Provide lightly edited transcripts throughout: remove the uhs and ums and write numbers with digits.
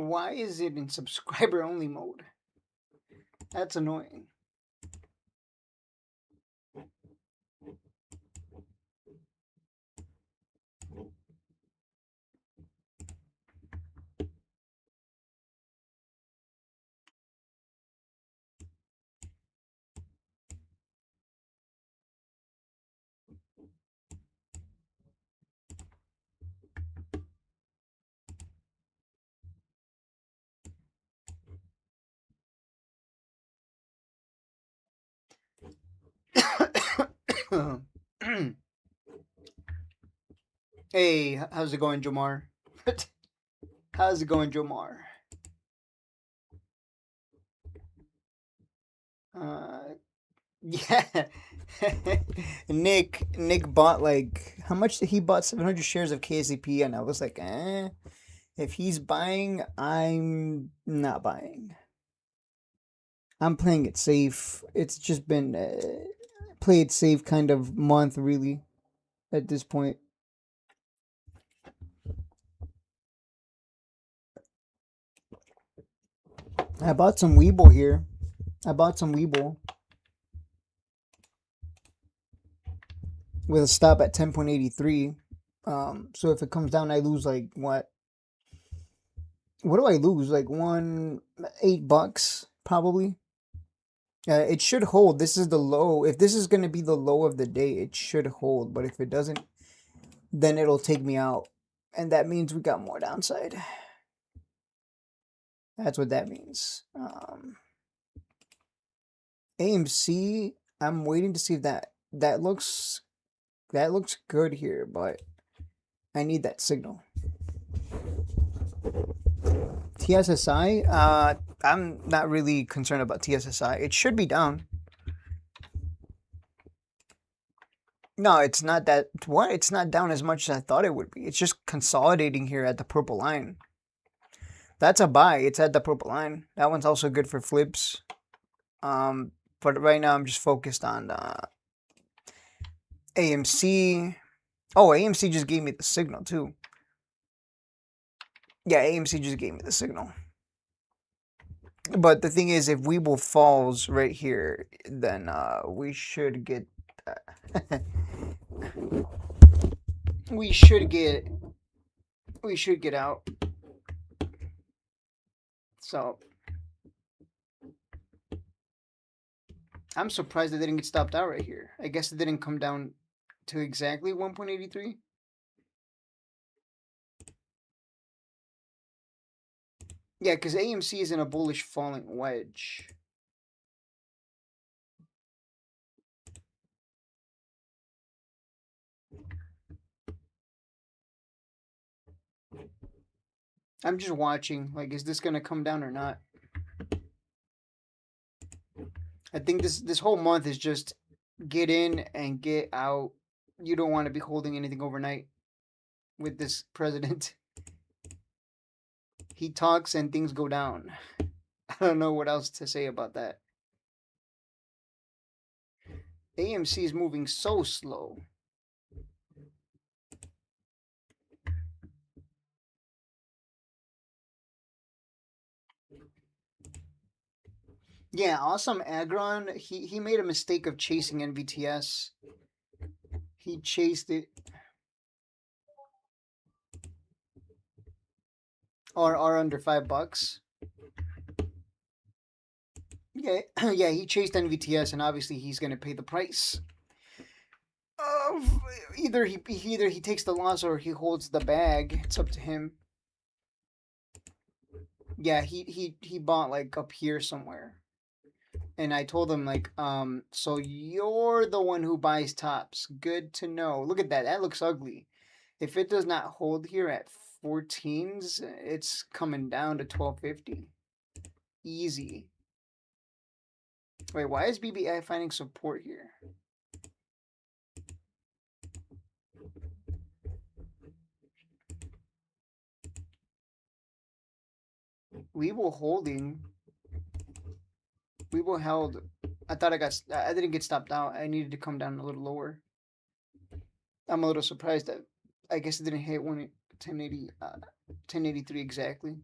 Why is it in subscriber only mode? That's annoying. Hey, how's it going, Jomar? How's it going, Jomar? Uh, yeah. Nick bought like how much did he bought 700 shares of KCP, and I was like, if he's buying, I'm not buying. I'm playing it safe. It's just been play it safe kind of month really at this point. I bought some Weeble here. I bought some Weeble with a stop at 10.83. So if it comes down, I lose like what? What do I lose? Like $8 probably. It should hold. This is the low. If this is gonna be the low of the day, it should hold. But if it doesn't, then it'll take me out, and that means we got more downside. That's what that means. AMC. I'm waiting to see if that looks good here, but I need that signal. TSSI, I'm not really concerned about TSSI. It should be down. No, it's not that. What? It's not down as much as I thought it would be. It's just consolidating here at the purple line. That's a buy. It's at the purple line. That one's also good for flips. But right now I'm just focused on AMC. Oh, AMC just gave me the signal too. Yeah, AMC just gave me the signal. But the thing is, if Weeble falls right here, then we should get we should get out. So I'm surprised it didn't get stopped out right here. I guess it didn't come down to exactly 1.83. Yeah, because AMC is in a bullish falling wedge. I'm just watching. Like, is this gonna come down or not? I think this whole month is just get in and get out. You don't want to be holding anything overnight with this president. He talks and things go down. I don't know what else to say about that. AMC is moving so slow. Yeah, Awesome Agron, he made a mistake of chasing NVTS. He chased it. Or under $5. Yeah, yeah, he chased NVTS, and obviously he's gonna pay the price. Either he takes the loss or he holds the bag. It's up to him. Yeah, he bought like up here somewhere. And I told him like, so you're the one who buys tops. Good to know. Look at that. That looks ugly. If it does not hold here at 14s, it's coming down to 1250. Easy. Wait, why is BBAI finding support here? Weeble holding. Weeble held. I didn't get stopped out. I needed to come down a little lower. I'm a little surprised that I guess it didn't hit 1080, 1083 exactly.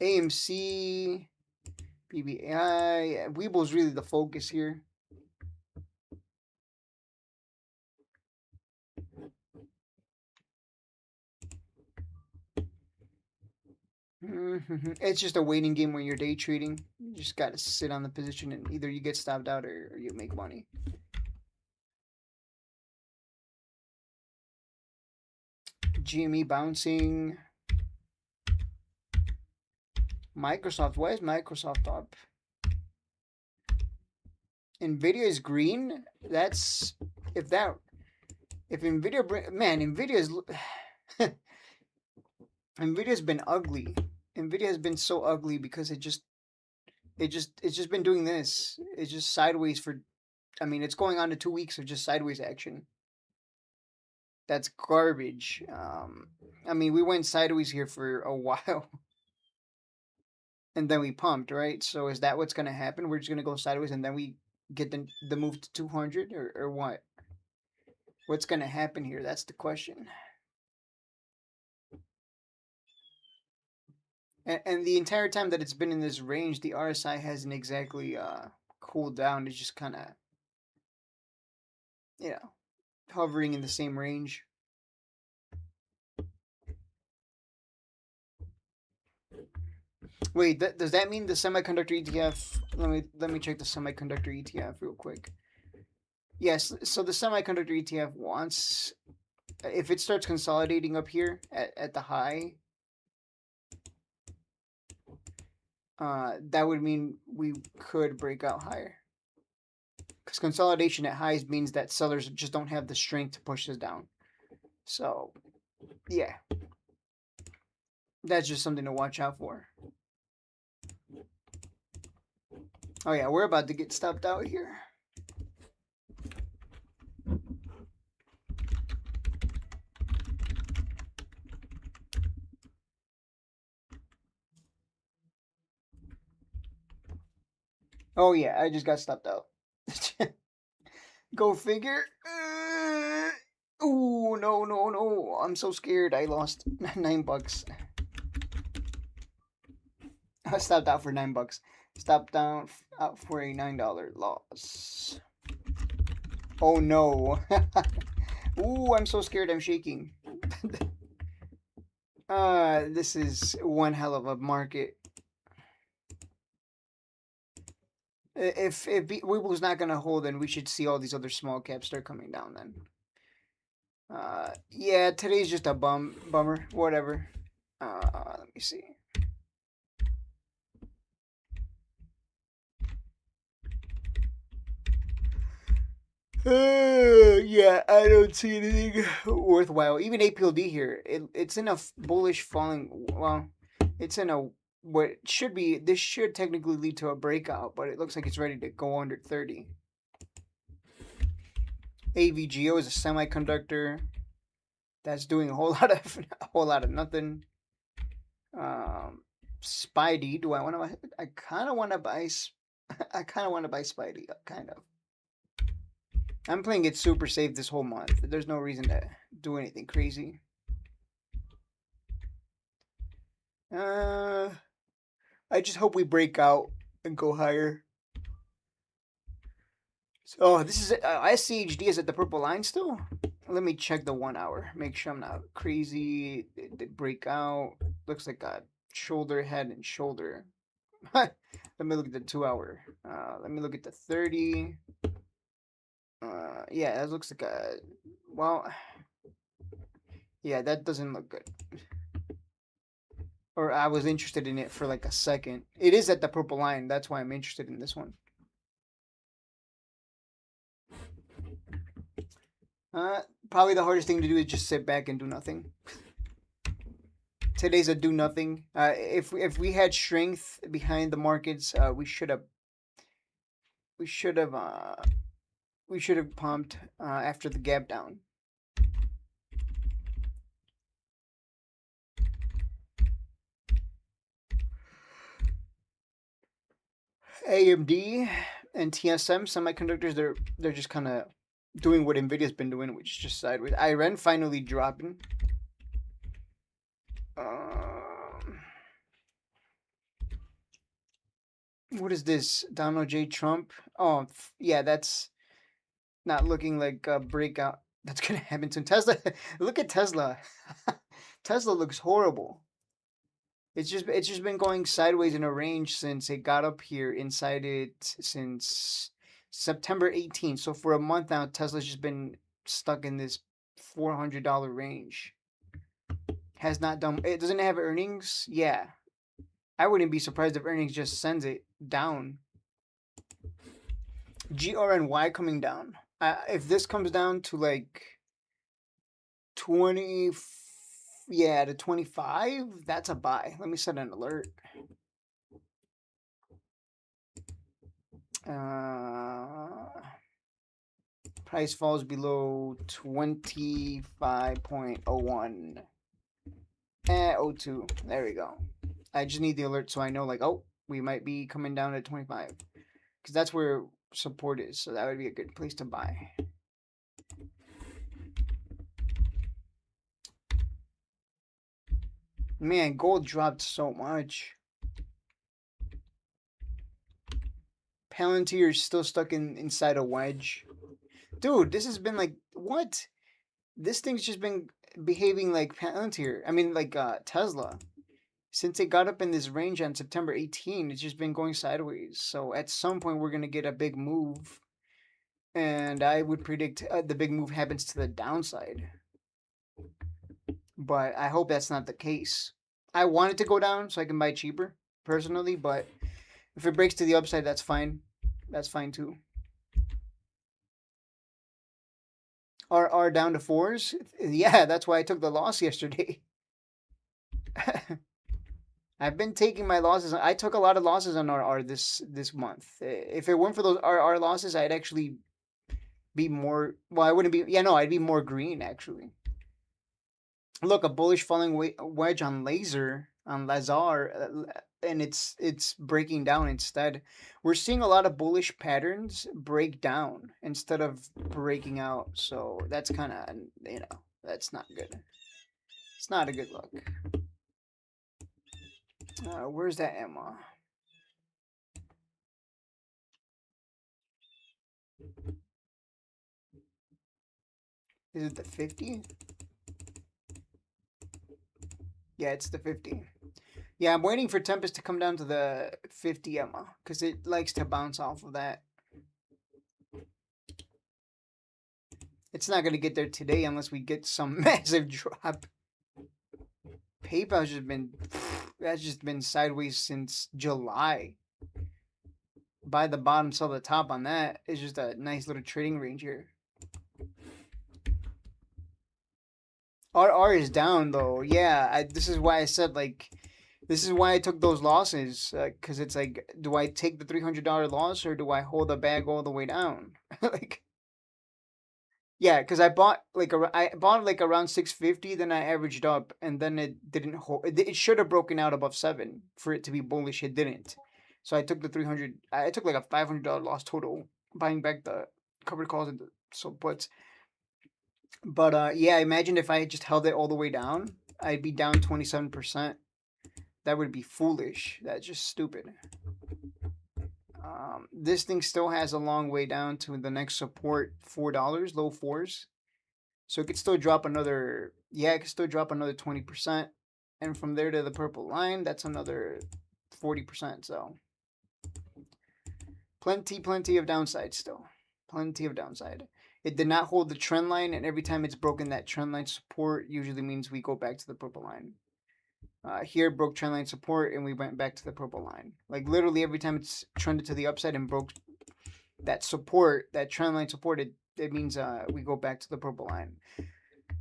AMC, BBAI. Weeble's really the focus here. It's just a waiting game when you're day trading. You just got to sit on the position and either you get stopped out or you make money. GME bouncing. Microsoft. Why is Microsoft up? NVIDIA is green. That's if NVIDIA NVIDIA's NVIDIA's been ugly. NVIDIA has been so ugly because it's just been doing this. It's just sideways for. I mean, it's going on to 2 weeks of just sideways action. That's garbage. I mean, we went sideways here for a while, and then we pumped, right? So is that what's gonna happen? We're just gonna go sideways, and then we get the move to 200, or what? What's gonna happen here? That's the question. And the entire time that it's been in this range, the RSI hasn't exactly cooled down. It's just kind of, you know, hovering in the same range. Wait, does that mean the semiconductor ETF? Let me check the semiconductor ETF real quick. Yes, so the semiconductor ETF wants, if it starts consolidating up here at the high, that would mean we could break out higher. Because consolidation at highs means that sellers just don't have the strength to push this down. So, yeah. That's just something to watch out for. Oh yeah, we're about to get stopped out here. Oh yeah, I just got stopped out. Go figure. Ooh, no. I'm so scared. I lost $9. I stopped out for $9. Stopped out for a $9 loss. Oh no. Ooh, I'm so scared. I'm shaking. This is one hell of a market. If Weeble's not gonna hold, then we should see all these other small caps start coming down. Then, yeah, today's just a bummer. Whatever. Let me see. Yeah, I don't see anything worthwhile. Even APLD here, it's in a bullish falling. Well, it's in a what should be. This should technically lead to a breakout, but it looks like it's ready to go under 30. AVGO is a semiconductor that's doing a whole lot of nothing. Spidey, do I want to buy? I kind of want to buy. I kind of want to buy Spidey. Kind of. I'm playing it super safe this whole month. There's no reason to do anything crazy. I just hope we break out and go higher. So this is SCHD is at the purple line still. Let me check the 1 hour. Make sure I'm not crazy. It did break out. Looks like a shoulder, head, and shoulder. Let me look at the 2 hour. Let me look at the 30. Yeah, that looks like a, well, yeah, that doesn't look good. Or I was interested in it for like a second. It is at the purple line. That's why I'm interested in this one. Probably the hardest thing to do is just sit back and do nothing. Today's a do nothing. If we had strength behind the markets, we should have pumped after the gap down. AMD and TSM semiconductors, they're just kind of doing what NVIDIA's been doing, which is just sideways. IREN finally dropping. What is this? Donald J. Trump? Oh, yeah, that's not looking like a breakout that's gonna happen to Tesla. Look at Tesla. Tesla looks horrible. It's just been going sideways in a range since it got up here inside it since September 18th. So for a month now, Tesla's just been stuck in this $400 range. Has not done. It doesn't have earnings. Yeah, I wouldn't be surprised if earnings just sends it down. GRNY coming down. If this comes down to like 20, yeah, to 25, that's a buy. Let me set an alert. Price falls below 25.01. 02. There we go. I just need the alert so I know, like, oh, we might be coming down at 25. Because that's where support is. So that would be a good place to buy. Man, gold dropped so much. Palantir is still stuck inside a wedge. Dude, this has been like, what? This thing's just been behaving like Palantir. I mean, like Tesla. Since it got up in this range on September 18, it's just been going sideways. So at some point, we're going to get a big move. And I would predict the big move happens to the downside. But I hope that's not the case. I want it to go down so I can buy cheaper, personally. But if it breaks to the upside, that's fine. That's fine too. RR down to fours? Yeah, that's why I took the loss yesterday. I've been taking my losses. I took a lot of losses on RR this month. If it weren't for those RR losses, I'd actually be more. Well, I wouldn't be. Yeah, no, I'd be more green actually. Look, a bullish falling wedge on Lazar, and it's breaking down instead. We're seeing a lot of bullish patterns break down instead of breaking out. So that's kind of that's not good. It's not a good look. Where's that Emma? Is it the 50? Yeah, it's the 50. Yeah, I'm waiting for Tempest to come down to the 50 Emma because it likes to bounce off of that. It's not going to get there today unless we get some massive drop. PayPal's just been sideways since July. Buy the bottom, sell the top on that. It's just a nice little trading range here. RR is down though. Yeah, this is why I said like, this is why I took those losses because it's like, do I take the $300 loss or do I hold the bag all the way down? Like, yeah, because I bought like around 650, then I averaged up, and then it didn't hold. It should have broken out above 7 for it to be bullish. It didn't, so I took the 300. I took like a $500 loss total buying back the covered calls and the so puts. But yeah, imagine if I had just held it all the way down, I'd be down 27%. That would be foolish. That's just stupid. This thing still has a long way down to the next support, $4, low fours. So it could still drop another, yeah, it could still drop another 20%. And from there to the purple line, that's another 40%. So plenty of downside still. Plenty of downside. It did not hold the trend line, and every time it's broken that trend line support, usually means we go back to the purple line. Here broke trend line support, and we went back to the purple line. Like literally every time it's trended to the upside and broke that support, that trend line support, it means we go back to the purple line.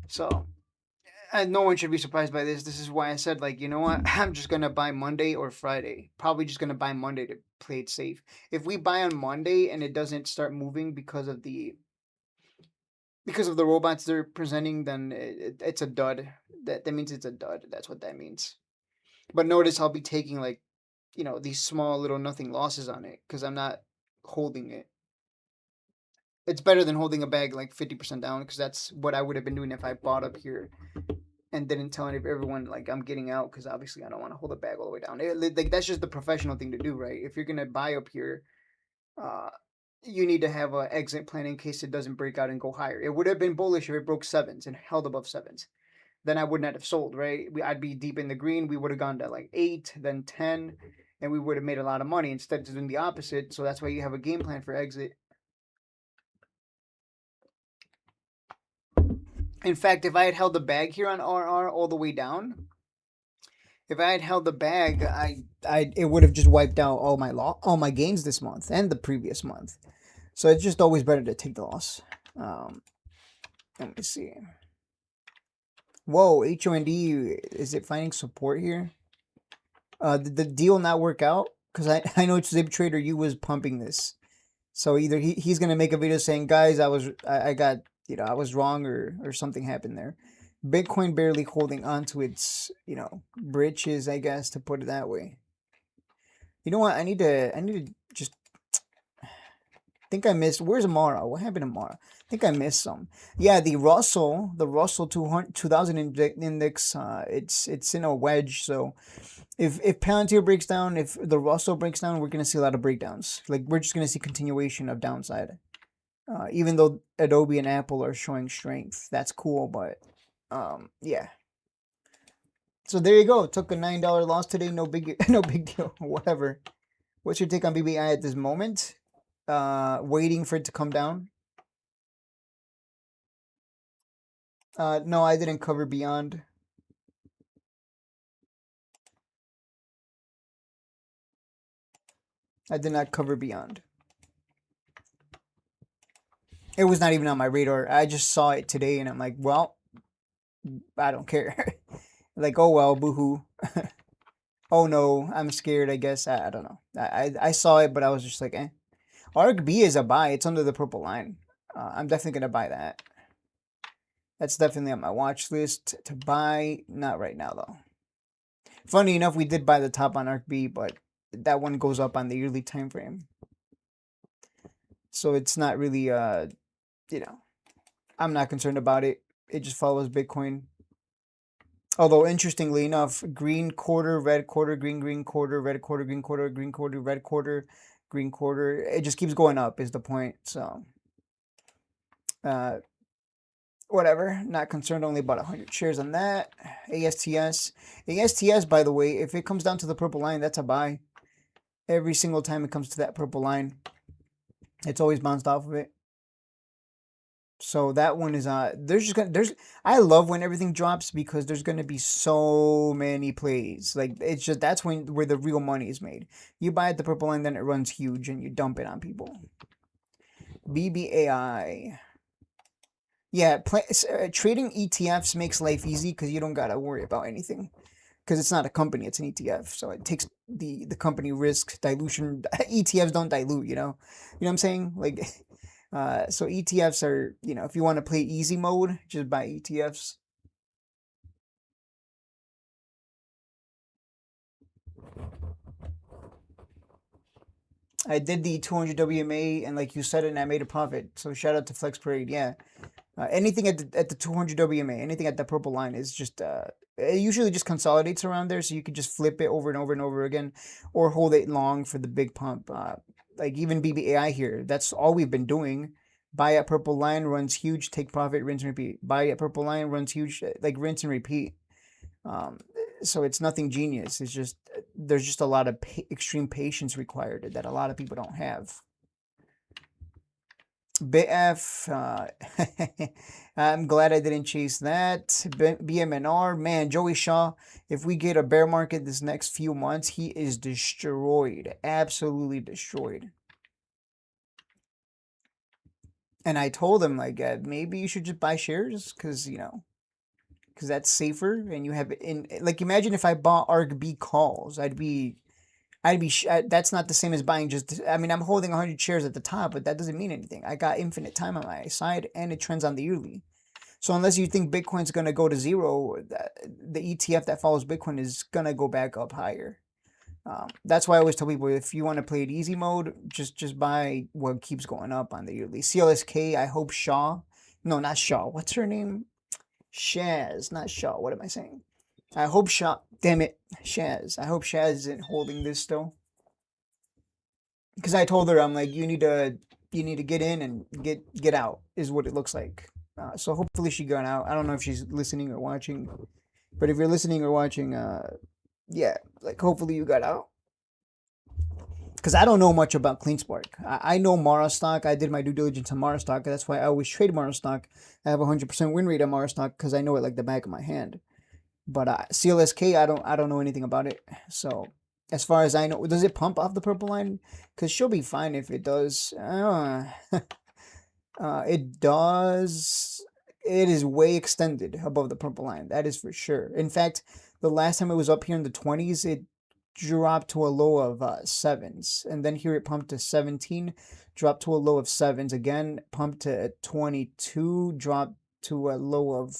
So no one should be surprised by this. This is why I said, like, you know what? I'm just going to buy Monday or Friday. Probably just going to buy Monday to play it safe. If we buy on Monday and it doesn't start moving because of the robots they're presenting, then it's a dud. That means it's a dud. That's what that means. But notice I'll be taking like, these small little nothing losses on it because I'm not holding it. It's better than holding a bag like 50% down because that's what I would have been doing if I bought up here and didn't tell everyone like I'm getting out because obviously I don't want to hold the bag all the way down. Like that's just the professional thing to do, right? If you're gonna buy up here, uh, you need to have an exit plan in case it doesn't break out and go higher. It would have been bullish if it broke sevens and held above sevens. Then I would not have sold, right? I'd be deep in the green. We would have gone to like 8, then 10, and we would have made a lot of money instead of doing the opposite. So that's why you have a game plan for exit. In fact, if I had held the bag here on RR all the way down, if I had held the bag, it would have just wiped out all my gains this month and the previous month. So it's just always better to take the loss. Let me see. Whoa, HOND, is it finding support here? Did the deal not work out? Because I know Zib Trader U was pumping this. So either he's gonna make a video saying, guys, I got, I was wrong, or something happened there. Bitcoin barely holding on to its, britches, I guess, to put it that way. You know what? I need to just think I missed. Where's Amara? What happened to Amara? I think I missed some. Yeah, the Russell 2000 index, it's in a wedge. So if Palantir breaks down, if the Russell breaks down, we're gonna see a lot of breakdowns. Like we're just gonna see continuation of downside. Even though Adobe and Apple are showing strength, that's cool. But yeah. So there you go. Took a $9 loss today. No big deal. Whatever. What's your take on BBAI at this moment? Waiting for it to come down. No, I didn't cover beyond. I did not cover beyond. It was not even on my radar. I just saw it today and I'm like, well, I don't care. Like, oh well, boohoo. Oh no, I'm scared, I guess. I don't know. I saw it, but I was just like, eh. ARC B is a buy. It's under the purple line. I'm definitely going to buy that. That's definitely on my watch list to buy. Not right now, though. Funny enough, we did buy the top on ARC B, but that one goes up on the yearly time frame. So it's not really, I'm not concerned about it. It just follows Bitcoin. Although, interestingly enough, green quarter, red quarter, green quarter, red quarter, green quarter, green quarter, red quarter, green quarter. It just keeps going up is the point. So, whatever. Not concerned. Only about 100 shares on that. ASTS. ASTS, by the way, if it comes down to the purple line, that's a buy. Every single time it comes to that purple line, it's always bounced off of it. So that one is I love when everything drops because there's gonna be so many plays. Like it's just that's where the real money is made. You buy at the purple line, then it runs huge and you dump it on people. BBAI. Yeah, trading ETFs makes life easy because you don't gotta worry about anything. Because it's not a company, it's an ETF. So it takes the company risk dilution. ETFs don't dilute, you know what I'm saying? Like so ETFs are, if you want to play easy mode, just buy ETFs. I did the 200 WMA and like you said it, and I made a profit. So shout out to Flex Parade. Yeah. Anything at the 200 WMA, anything at the purple line is just, it usually just consolidates around there. So you can just flip it over and over and over again or hold it long for the big pump. Like even BBAI here, that's all we've been doing. Buy at purple line, runs huge, take profit, rinse and repeat. Buy at purple line, runs huge, like rinse and repeat. So it's nothing genius. It's just, there's just a lot of extreme patience required that a lot of people don't have. BF, I'm glad I didn't chase that. BMNR, man, Joey Shaw, if we get a bear market this next few months, he is destroyed. Absolutely destroyed. And I told him, like, maybe you should just buy shares because, because that's safer and you have it in, like, imagine if I bought ARC-B calls, that's not the same as buying just, I'm holding 100 shares at the top, but that doesn't mean anything. I got infinite time on my side and it trends on the yearly. So unless you think Bitcoin's going to go to zero, the ETF that follows Bitcoin is going to go back up higher. That's why I always tell people, if you want to play it easy mode, just buy what keeps going up on the yearly. CLSK, I hope Shaw. No, not Shaw. What's her name? Shaz, not Shaw. What am I saying? I hope Shaw. Damn it, Shaz. I hope Shaz isn't holding this still. Because I told her, I'm like, you need to get in and get out is what it looks like. So hopefully she got out. I don't know if she's listening or watching, but if you're listening or watching, yeah, like hopefully you got out. Because I don't know much about CleanSpark. I know Mara stock. I did my due diligence on Mara stock. That's why I always trade Mara stock. I have a 100% win rate on Mara stock because I know it like the back of my hand. But CLSK, I don't know anything about it. So as far as I know, does it pump off the purple line? Because she'll be fine if it does. It does. It is way extended above the purple line. That is for sure. In fact, the last time it was up here in the 20s, it dropped to a low of 7s. And then here it pumped to 17, dropped to a low of 7s. Again, pumped to 22, dropped to a low of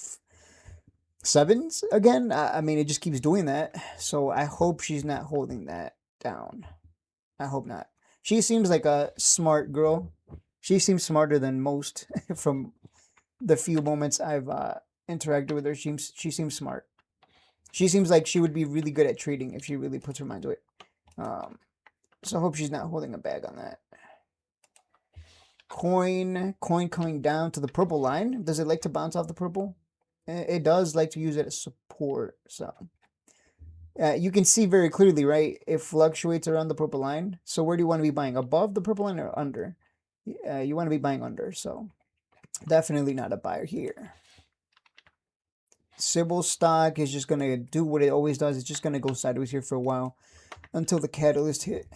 7s again. I mean, it just keeps doing that. So I hope she's not holding that down. I hope not. She seems like a smart girl. She seems smarter than most from the few moments I've interacted with her. She seems smart. She seems like she would be really good at trading if she really puts her mind to it. So I hope she's not holding a bag on that. Coin coming down to the purple line. Does it like to bounce off the purple? It does like to use it as support. So you can see very clearly, right? It fluctuates around the purple line. So where do you want to be buying? Above the purple line or under? You want to be buying under. So definitely not a buyer here. Sybil stock is just going to do what it always does. It's just going to go sideways here for a while until the catalyst hit.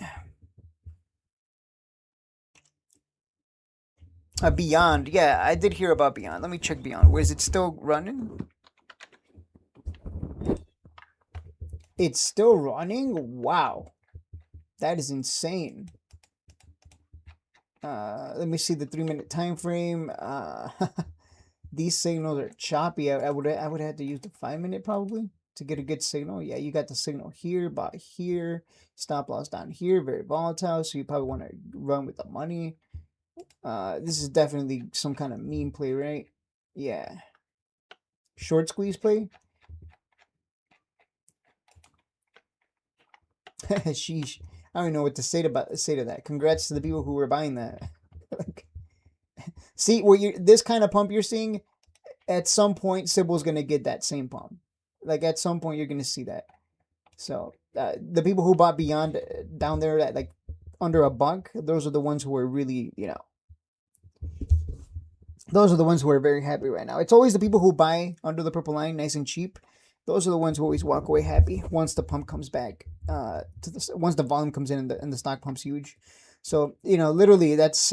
Beyond. Yeah, I did hear about Beyond. Let me check Beyond. Where is it still running? It's still running? Wow. That is insane. Let me see the 3-minute time frame. These signals are choppy. I would have to use the 5-minute probably to get a good signal. Yeah, you got the signal here, buy here, stop loss down here, very volatile. So you probably want to run with the money. This is definitely some kind of meme play, right? Yeah. Short squeeze play. Sheesh. I don't know what to say to that. Congrats to the people who were buying that. See, this kind of pump you're seeing, at some point, Sybil's going to get that same pump. Like, at some point, you're going to see that. So, the people who bought Beyond down there at, like, under $1, those are the ones who are really, those are the ones who are very happy right now. It's always the people who buy under the purple line, nice and cheap. Those are the ones who always walk away happy once the pump comes back. Once the volume comes in and the stock pump's huge. So, literally, that's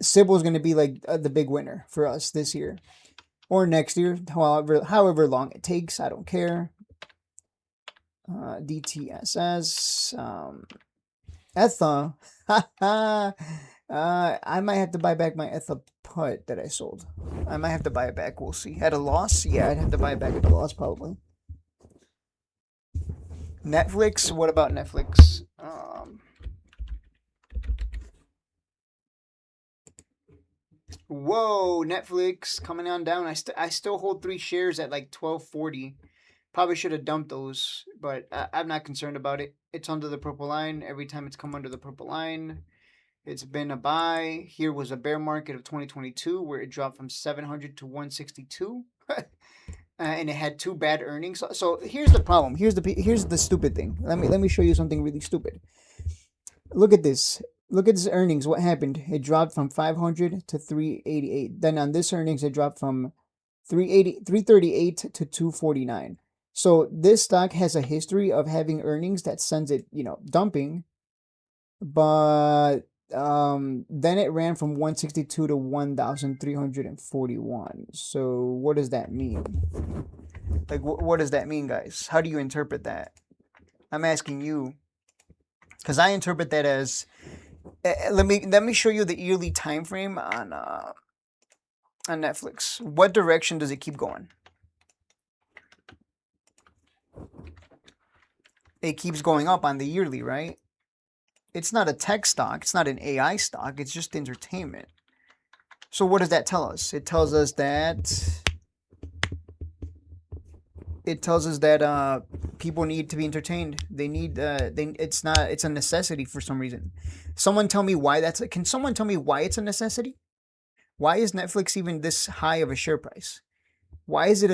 Sybil is going to be like the big winner for us this year or next year, however long it takes. I don't care. DTSS, Etha. I might have to buy back my Etha put that I sold. I might have to buy it back. We'll see. At a loss? Yeah, I'd have to buy it back at a loss probably. Netflix? What about Netflix? Whoa, Netflix coming on down. I still hold 3 shares at like 12.40. Probably should have dumped those, but I'm not concerned about it. It's under the purple line. Every time it's come under the purple line, it's been a buy. Here was a bear market of 2022 where it dropped from 700 to 162. And it had 2 bad earnings. So here's the problem. Here's the stupid thing. Let me show you something really stupid. Look at this. Look at this earnings. What happened? It dropped from 500 to 388. Then on this earnings, it dropped from 338 to 249. So this stock has a history of having earnings that sends it, dumping. But then it ran from 162 to 1,341. So what does that mean? Like, what does that mean, guys? How do you interpret that? I'm asking you, because I interpret that as let me show you the yearly time frame on Netflix. What direction does it keep going? It keeps going up on the yearly, right? It's not a tech stock. It's not an AI stock. It's just entertainment. So what does that tell us? It tells us that it tells us that people need to be entertained. They need it's a necessity for some reason. Someone tell me why can someone tell me why it's a necessity? Why is Netflix even this high of a share price? Why is it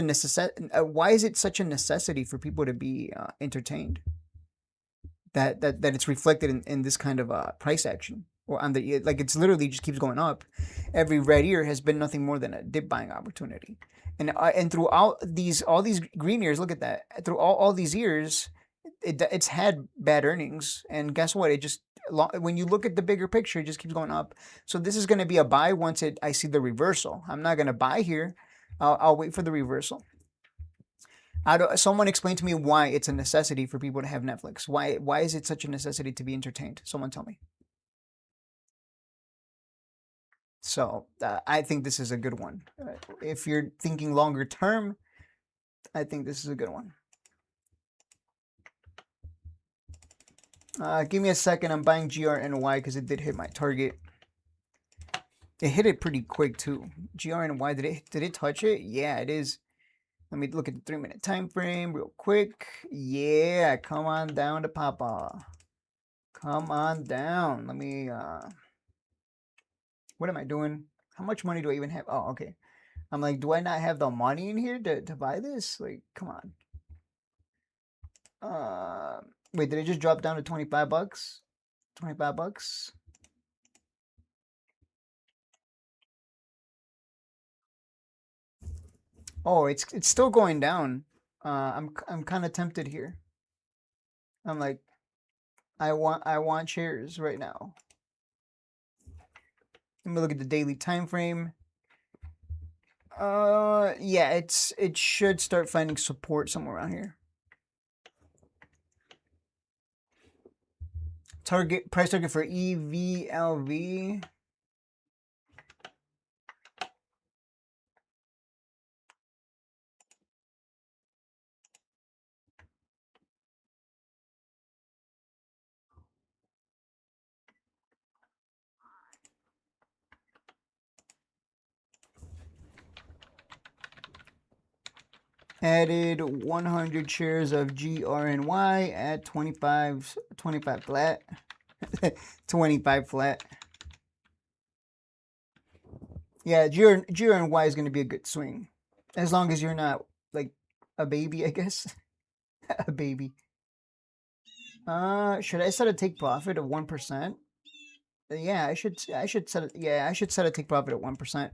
why is it such a necessity for people to be entertained? That it's reflected in this kind of price action, or on the, like, it's literally just keeps going up. Every red year has been nothing more than a dip buying opportunity, and throughout all these green years, look at that. Through all these years, it's had bad earnings, and guess what? It just, when you look at the bigger picture, it just keeps going up. So this is going to be a buy once I see the reversal. I'm not going to buy here. I'll wait for the reversal. Someone explain to me why it's a necessity for people to have Netflix. Why is it such a necessity to be entertained? Someone tell me. So I think this is a good one. If you're thinking longer term, I think this is a good one. Give me a second. I'm buying GRNY because it did hit my target. It hit it pretty quick too. GRNY, did it touch it? Yeah, it is. Let me look at the 3-minute time frame real quick. Yeah, come on down to Papa. Come on down. Let me what am I doing? How much money do I even have? Oh, okay. I'm like, do I not have the money in here to buy this? Like, come on. Wait, did it just drop down to 25 bucks? 25 bucks? Oh, it's still going down. I'm kind of tempted here. I'm like, I want shares right now. Let me look at the daily time frame. Yeah, it should start finding support somewhere around here. Price target for EVLV. Added 100 shares of GRNY at 25 flat. 25 flat. Yeah, GRNY is going to be a good swing. As long as you're not, like, a baby, I guess. A baby. Should I set a take profit of 1%? Yeah, I should set a take profit at 1%.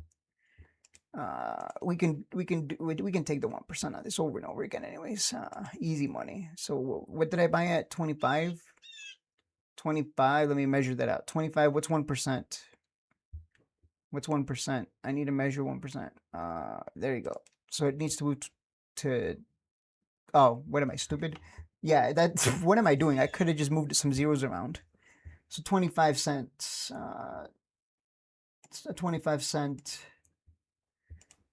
We can take the 1% on this over and over again anyways. Easy money. So what did I buy at? 25? 25, let me measure that out. 25, what's 1%? What's 1%? I need to measure 1%. There you go. So it needs to move to, oh, what am I, stupid? Yeah, that's, what am I doing? I could have just moved some zeros around. So 25 cents. It's a 25 cent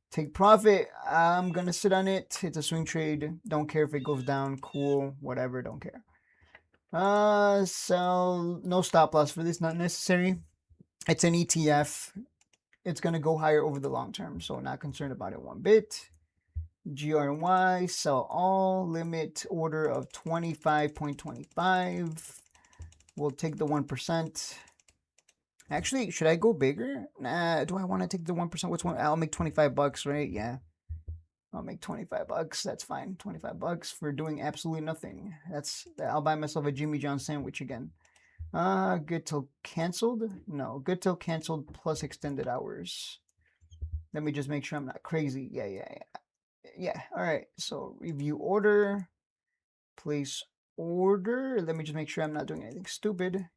take profit. I'm gonna sit on it. It's a swing trade. Don't care if it goes down. Cool, whatever, don't care. So no stop loss for this, not necessary. It's an ETF. It's gonna go higher over the long term, so not concerned about it one bit. GRY, sell all, limit order of 25.25. We'll take the 1%. Actually, should I go bigger? Nah, do I want to take the 1%? What's one? I'll make 25 bucks, right? Yeah. I'll make 25 bucks. That's fine. 25 bucks for doing absolutely nothing. I'll buy myself a Jimmy John sandwich again. Good till canceled? No, good till canceled plus extended hours. Let me just make sure I'm not crazy. Yeah. All right. So review order, place order. Let me just make sure I'm not doing anything stupid.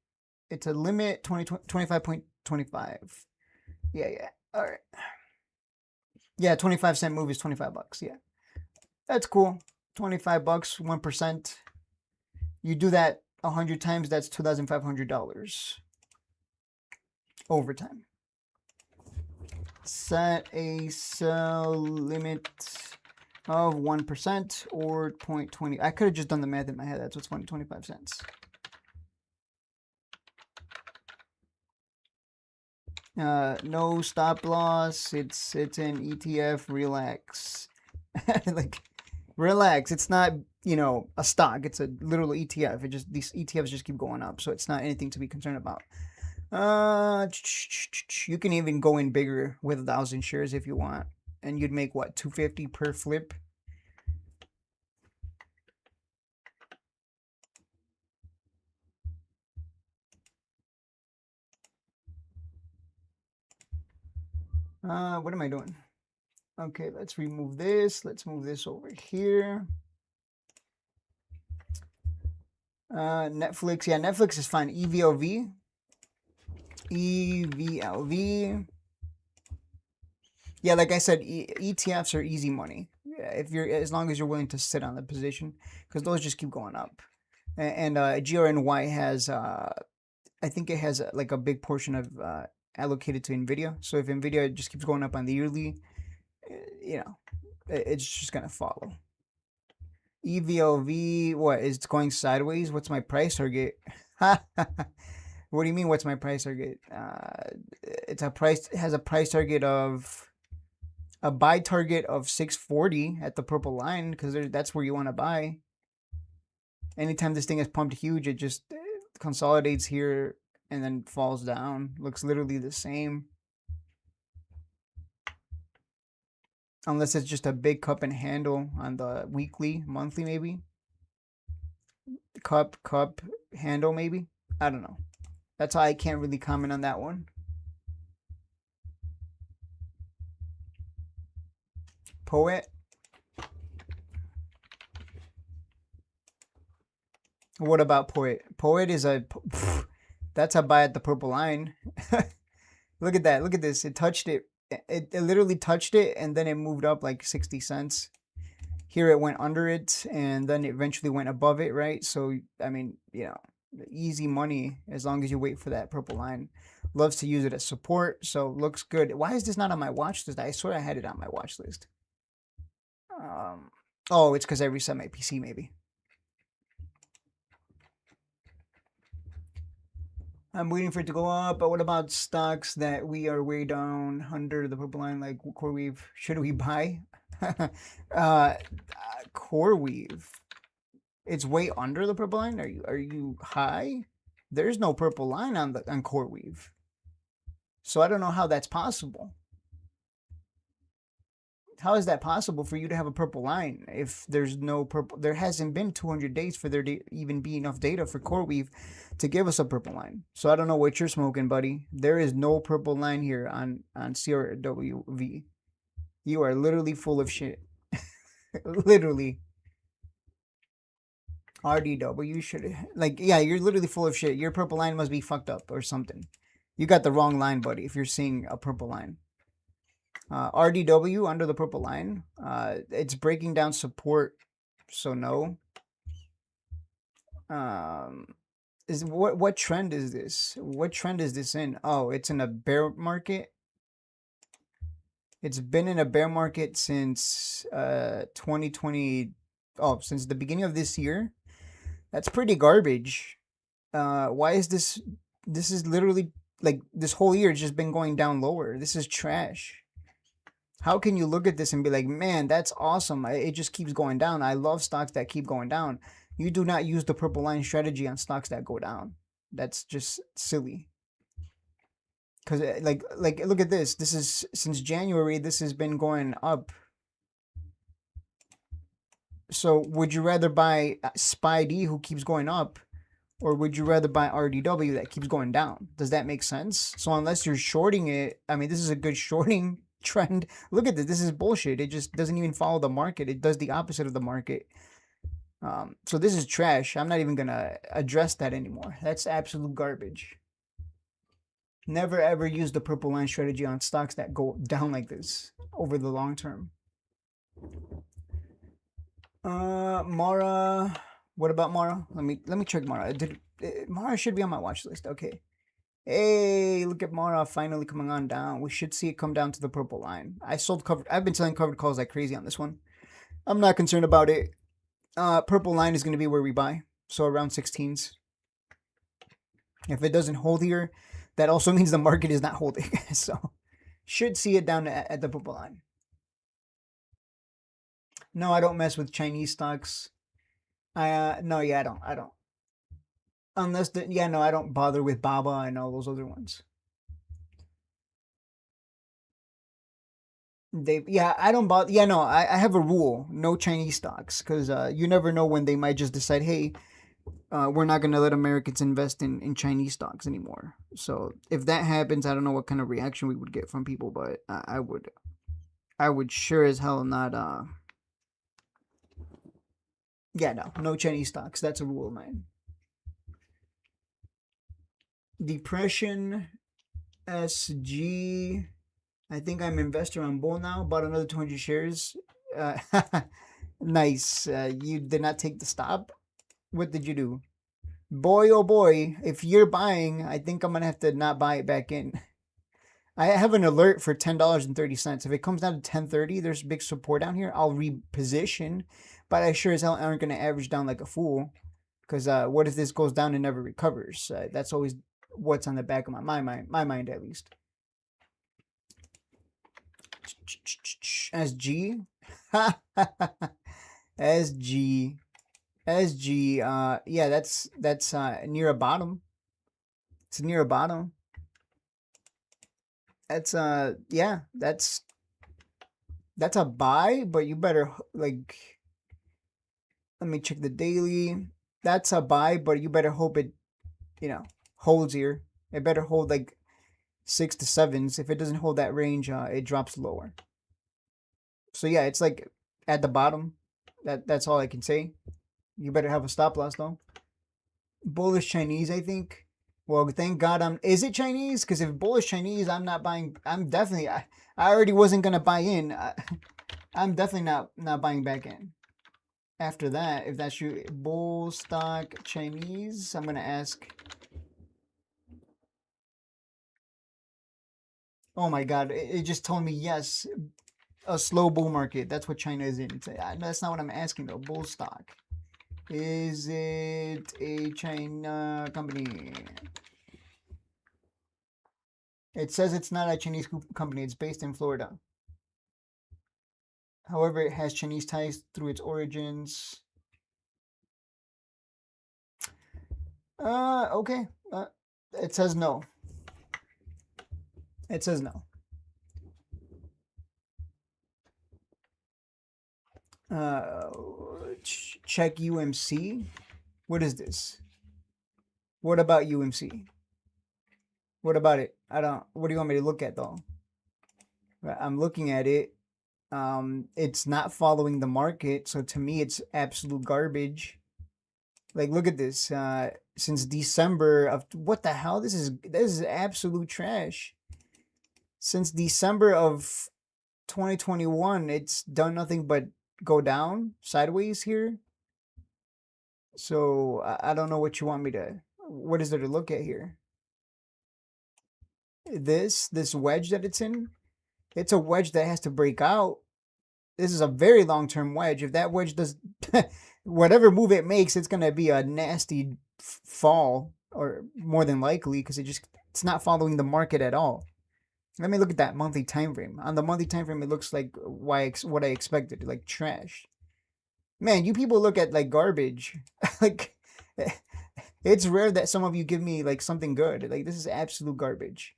It's a limit 25.25. Yeah. All right. Yeah, 25 cent move is 25 bucks. Yeah. That's cool. 25 bucks, 1%. You do that 100 times, that's $2,500 overtime. Set a sell limit of 1% or 0.20. I could have just done the math in my head. That's what's funny, 25 cents. No stop loss. It's an ETF. Relax. Like, Relax. It's not, you know, a stock. It's a little ETF. It just, these ETFs just keep going up, so it's not anything to be concerned about. You can even go in bigger with 1,000 shares if you want, and you'd make what, 250 per flip. What am I doing? Okay, let's remove this. Let's move this over here. Netflix. Yeah, Netflix is fine. EVLV. EVLV. Yeah, like I said, ETFs are easy money. If you're, as long as you're willing to sit on the position, because those just keep going up. And GRNY has, I think it has like a big portion of allocated to NVIDIA. So if NVIDIA just keeps going up on the yearly, you know, it's just gonna follow. EVLV, what is going sideways? What's my price target? What do you mean? What's my price target? It's a price. It has a price target of a buy target of 640 at the purple line, because that's where you want to buy. Anytime this thing is pumped huge, it just consolidates here and then falls down. Looks literally the same. Unless it's just a big cup and handle on the weekly, monthly maybe. Cup, handle maybe. I don't know. That's why I can't really comment on that one. Poet. What about Poet? Poet is a... That's a buy at the purple line. Look at that. Look at this. It touched it. It literally touched it, and then it moved up like 60 cents. Here it went under it, and then it eventually went above it, right? So, I mean, you know, easy money as long as you wait for that purple line. Loves to use it as support, so looks good. Why is this not on my watch list? I swear I had it on my watch list. Oh, it's because I reset my PC, maybe. I'm waiting for it to go up, but what about stocks that we are way down under the purple line, like CoreWeave? Should we buy? CoreWeave. It's way under the purple line. Are you high? There's no purple line on CoreWeave, so I don't know how that's possible. How is that possible for you to have a purple line if there's no purple? There hasn't been 200 days for there to even be enough data for CoreWeave to give us a purple line. So I don't know what you're smoking, buddy. There is no purple line here on CRWV. You are literally full of shit. Literally. RDW should, like, yeah, you're literally full of shit. Your purple line must be fucked up or something. You got the wrong line, buddy, if you're seeing a purple line. RDW under the purple line. It's breaking down support, so no. What trend is this? What trend is this in? Oh, it's in a bear market. It's been in a bear market since 2020. Oh, since the beginning of this year. That's pretty garbage. Why is this? This is literally like this whole year. It's just been going down lower. This is trash. How can you look at this and be like, man, that's awesome. It just keeps going down. I love stocks that keep going down. You do not use the purple line strategy on stocks that go down. That's just silly. Because like look at this. This is since January. This has been going up. So would you rather buy SPY-D who keeps going up, or would you rather buy RDW that keeps going down? Does that make sense? So unless you're shorting it, I mean, this is a good shorting trend. Look at this. This is bullshit. It just doesn't even follow the market. It does the opposite of the market. So this is trash. I'm not even gonna address that anymore. That's absolute garbage. Never ever use the purple line strategy on stocks that go down like this over the long term. Mara. What about Mara? Let me check Mara. Mara should be on my watch list. Okay. Hey, look at Mara finally coming on down. We should see it come down to the purple line. I've been selling covered calls like crazy on this one. I'm not concerned about it. Purple line is going to be where we buy. So around 16s. If it doesn't hold here, that also means the market is not holding. So should see it down at the purple line. No, I don't mess with Chinese stocks. No, yeah, I don't. Unless yeah, no, I don't bother with Baba and all those other ones. Yeah, I don't bother. Yeah, no, I have a rule: no Chinese stocks, because you never know when they might just decide, hey, we're not going to let Americans invest in Chinese stocks anymore. So if that happens, I don't know what kind of reaction we would get from people, but I would sure as hell not. Yeah, no Chinese stocks. That's a rule of mine. Depression SG. I think I'm investor on Bull now. Bought another 200 shares. Uh, nice. You did not take the stop. What did you do? Boy, oh boy, if you're buying, I think I'm gonna have to not buy it back in. I have an alert for $10.30. If it comes down to 10.30, there's big support down here. I'll reposition, but I sure as hell aren't gonna average down like a fool. Because what if this goes down and never recovers? That's always what's on the back of my mind at least. SG, SG, SG. Yeah, that's near a bottom. It's near a bottom. That's yeah, that's a buy, but you better like. Let me check the daily. That's a buy, but you better hope it, holds here. It better hold like 6 to 7s. If it doesn't hold that range, it drops lower. So yeah, it's like at the bottom. That's all I can say. You better have a stop loss though. Bullish Chinese, I think. Well, thank God I'm. Is it Chinese? Because if bullish Chinese, I'm not buying. I'm definitely. I already wasn't gonna buy in. I'm definitely not buying back in. After that, if that's you, bull stock Chinese, I'm gonna ask. Oh my God! It just told me yes, a slow bull market. That's what China is in. That's not what I'm asking though. Bull stock. Is it a China company? It says it's not a Chinese company. It's based in Florida. However, it has Chinese ties through its origins. Okay. It says no. It says no. Uh, check UMC. What is this? What about UMC? What about it? I don't. What do you want me to look at though? I'm looking at it. It's not following the market, so to me, it's absolute garbage. Like, look at this. Since December of what the hell? This is absolute trash. Since December of 2021, it's done nothing but go down sideways here. So I don't know what you want me to. What is there to look at here? This wedge that it's in. It's a wedge that has to break out. This is a very long term wedge. If that wedge does, whatever move it makes, it's gonna be a nasty fall, or more than likely, because it's not following the market at all. Let me look at that monthly time frame. On the monthly time frame, it looks like what I expected, like trash. Man, you people look at like garbage. Like, it's rare that some of you give me like something good. Like, this is absolute garbage.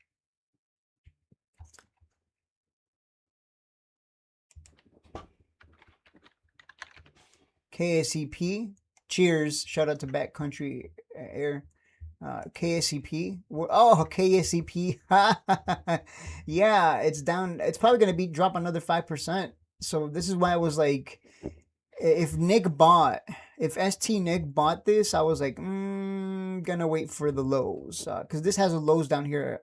KSEP. Cheers. Shout out to Backcountry Air. KSEP. Oh, KSEP. Yeah, it's down. It's probably going to drop another 5%. So this is why I was like, if ST Nick bought this, I was like, gonna wait for the lows. Because this has a lows down here.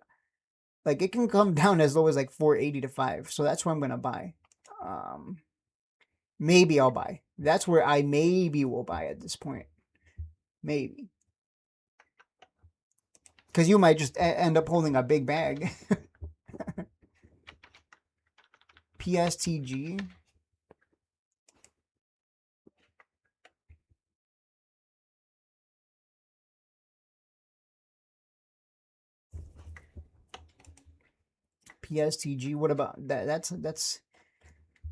Like, it can come down as low as like 480 to 5. So that's where I'm going to buy. Maybe I'll buy. That's where I maybe will buy at this point. Maybe. Because you might just end up holding a big bag. PSTG. PSTG. What about that? That's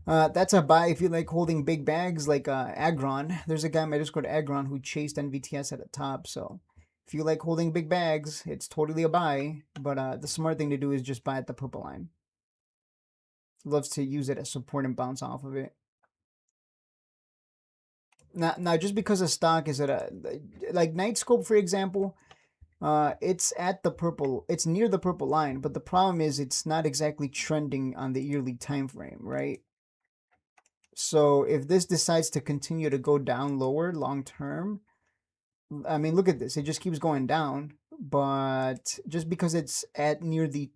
That's a buy if you like holding big bags like Agron. There's a guy in my Discord, Agron, who chased NVTS at the top. So if you like holding big bags, it's totally a buy. But the smart thing to do is just buy at the purple line. Loves to use it as support and bounce off of it. Now just because a stock is at a like Nightscope, for example, it's at the purple, it's near the purple line, but the problem is it's not exactly trending on the yearly time frame, right? So if this decides to continue to go down lower long term, I mean, look at this, it just keeps going down. But just because it's at near the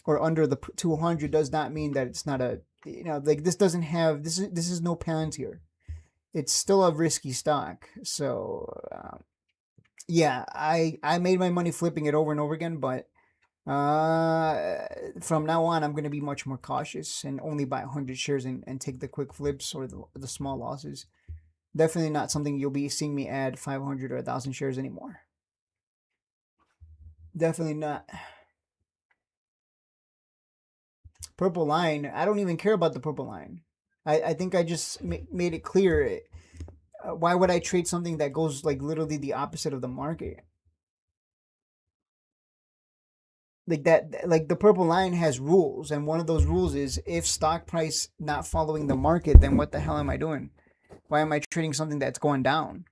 or under the 200 does not mean that it's not a, like this doesn't have, this is no Palantir. It's still a risky stock. So yeah, I made my money flipping it over and over again, but from now on, I'm going to be much more cautious and only buy 100 shares and take the quick flips or the small losses. Definitely not something you'll be seeing me add 500 or 1,000 shares anymore. Definitely not. Purple line, I don't even care about the purple line. I think I just made it clear. Why would I trade something that goes like literally the opposite of the market? Like that, like the purple line has rules, and one of those rules is if stock price not following the market, then what the hell am I doing? Why am I trading something that's going down?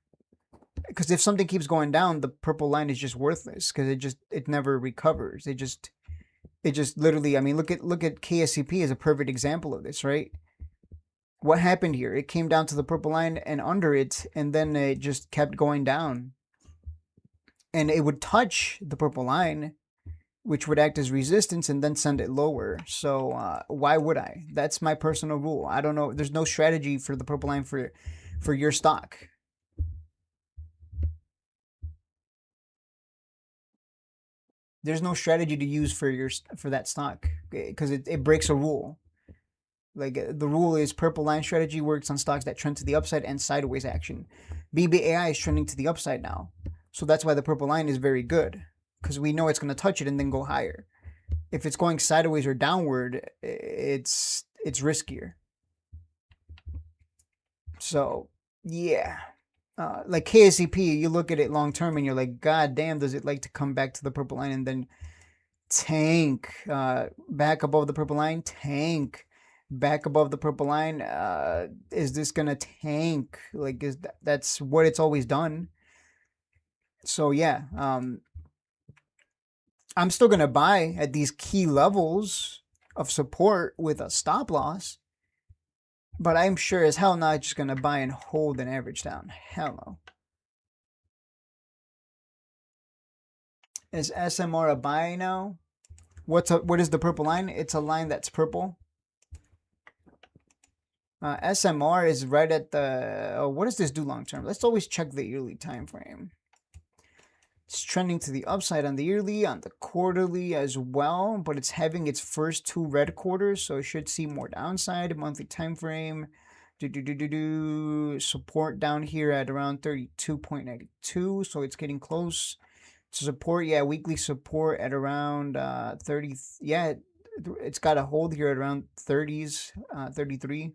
Because if something keeps going down, the purple line is just worthless because it never recovers. It just literally, I mean, look at KSCP as a perfect example of this, right? What happened here? It came down to the purple line and under it, and then it just kept going down. And it would touch the purple line, which would act as resistance and then send it lower. So why would I? That's my personal rule. I don't know. There's no strategy for the purple line for your stock. There's no strategy to use for that stock because it breaks a rule. Like the rule is purple line strategy works on stocks that trend to the upside and sideways action. BBAI is trending to the upside now. So that's why the purple line is very good because we know it's going to touch it and then go higher. If it's going sideways or downward, it's riskier. So yeah, like KSCP, you look at it long term and you're like, God damn, does it like to come back to the purple line and then tank back above the purple line, tank back above the purple line? Is this gonna tank? Like, that's what it's always done. So yeah, I'm still gonna buy at these key levels of support with a stop loss, but I'm sure as hell not just gonna buy and hold an average down. Hell no. Is SMR a buy now? What is the purple line? It's a line that's purple. SMR is right at the. What does this do long term? Let's always check the yearly time frame. It's trending to the upside on the yearly, on the quarterly as well, but it's having its first two red quarters, so it should see more downside. Monthly time frame. Support down here at around 32.92, so it's getting close to support. Yeah, weekly support at around 30. Yeah, it's got a hold here at around 30s, 33.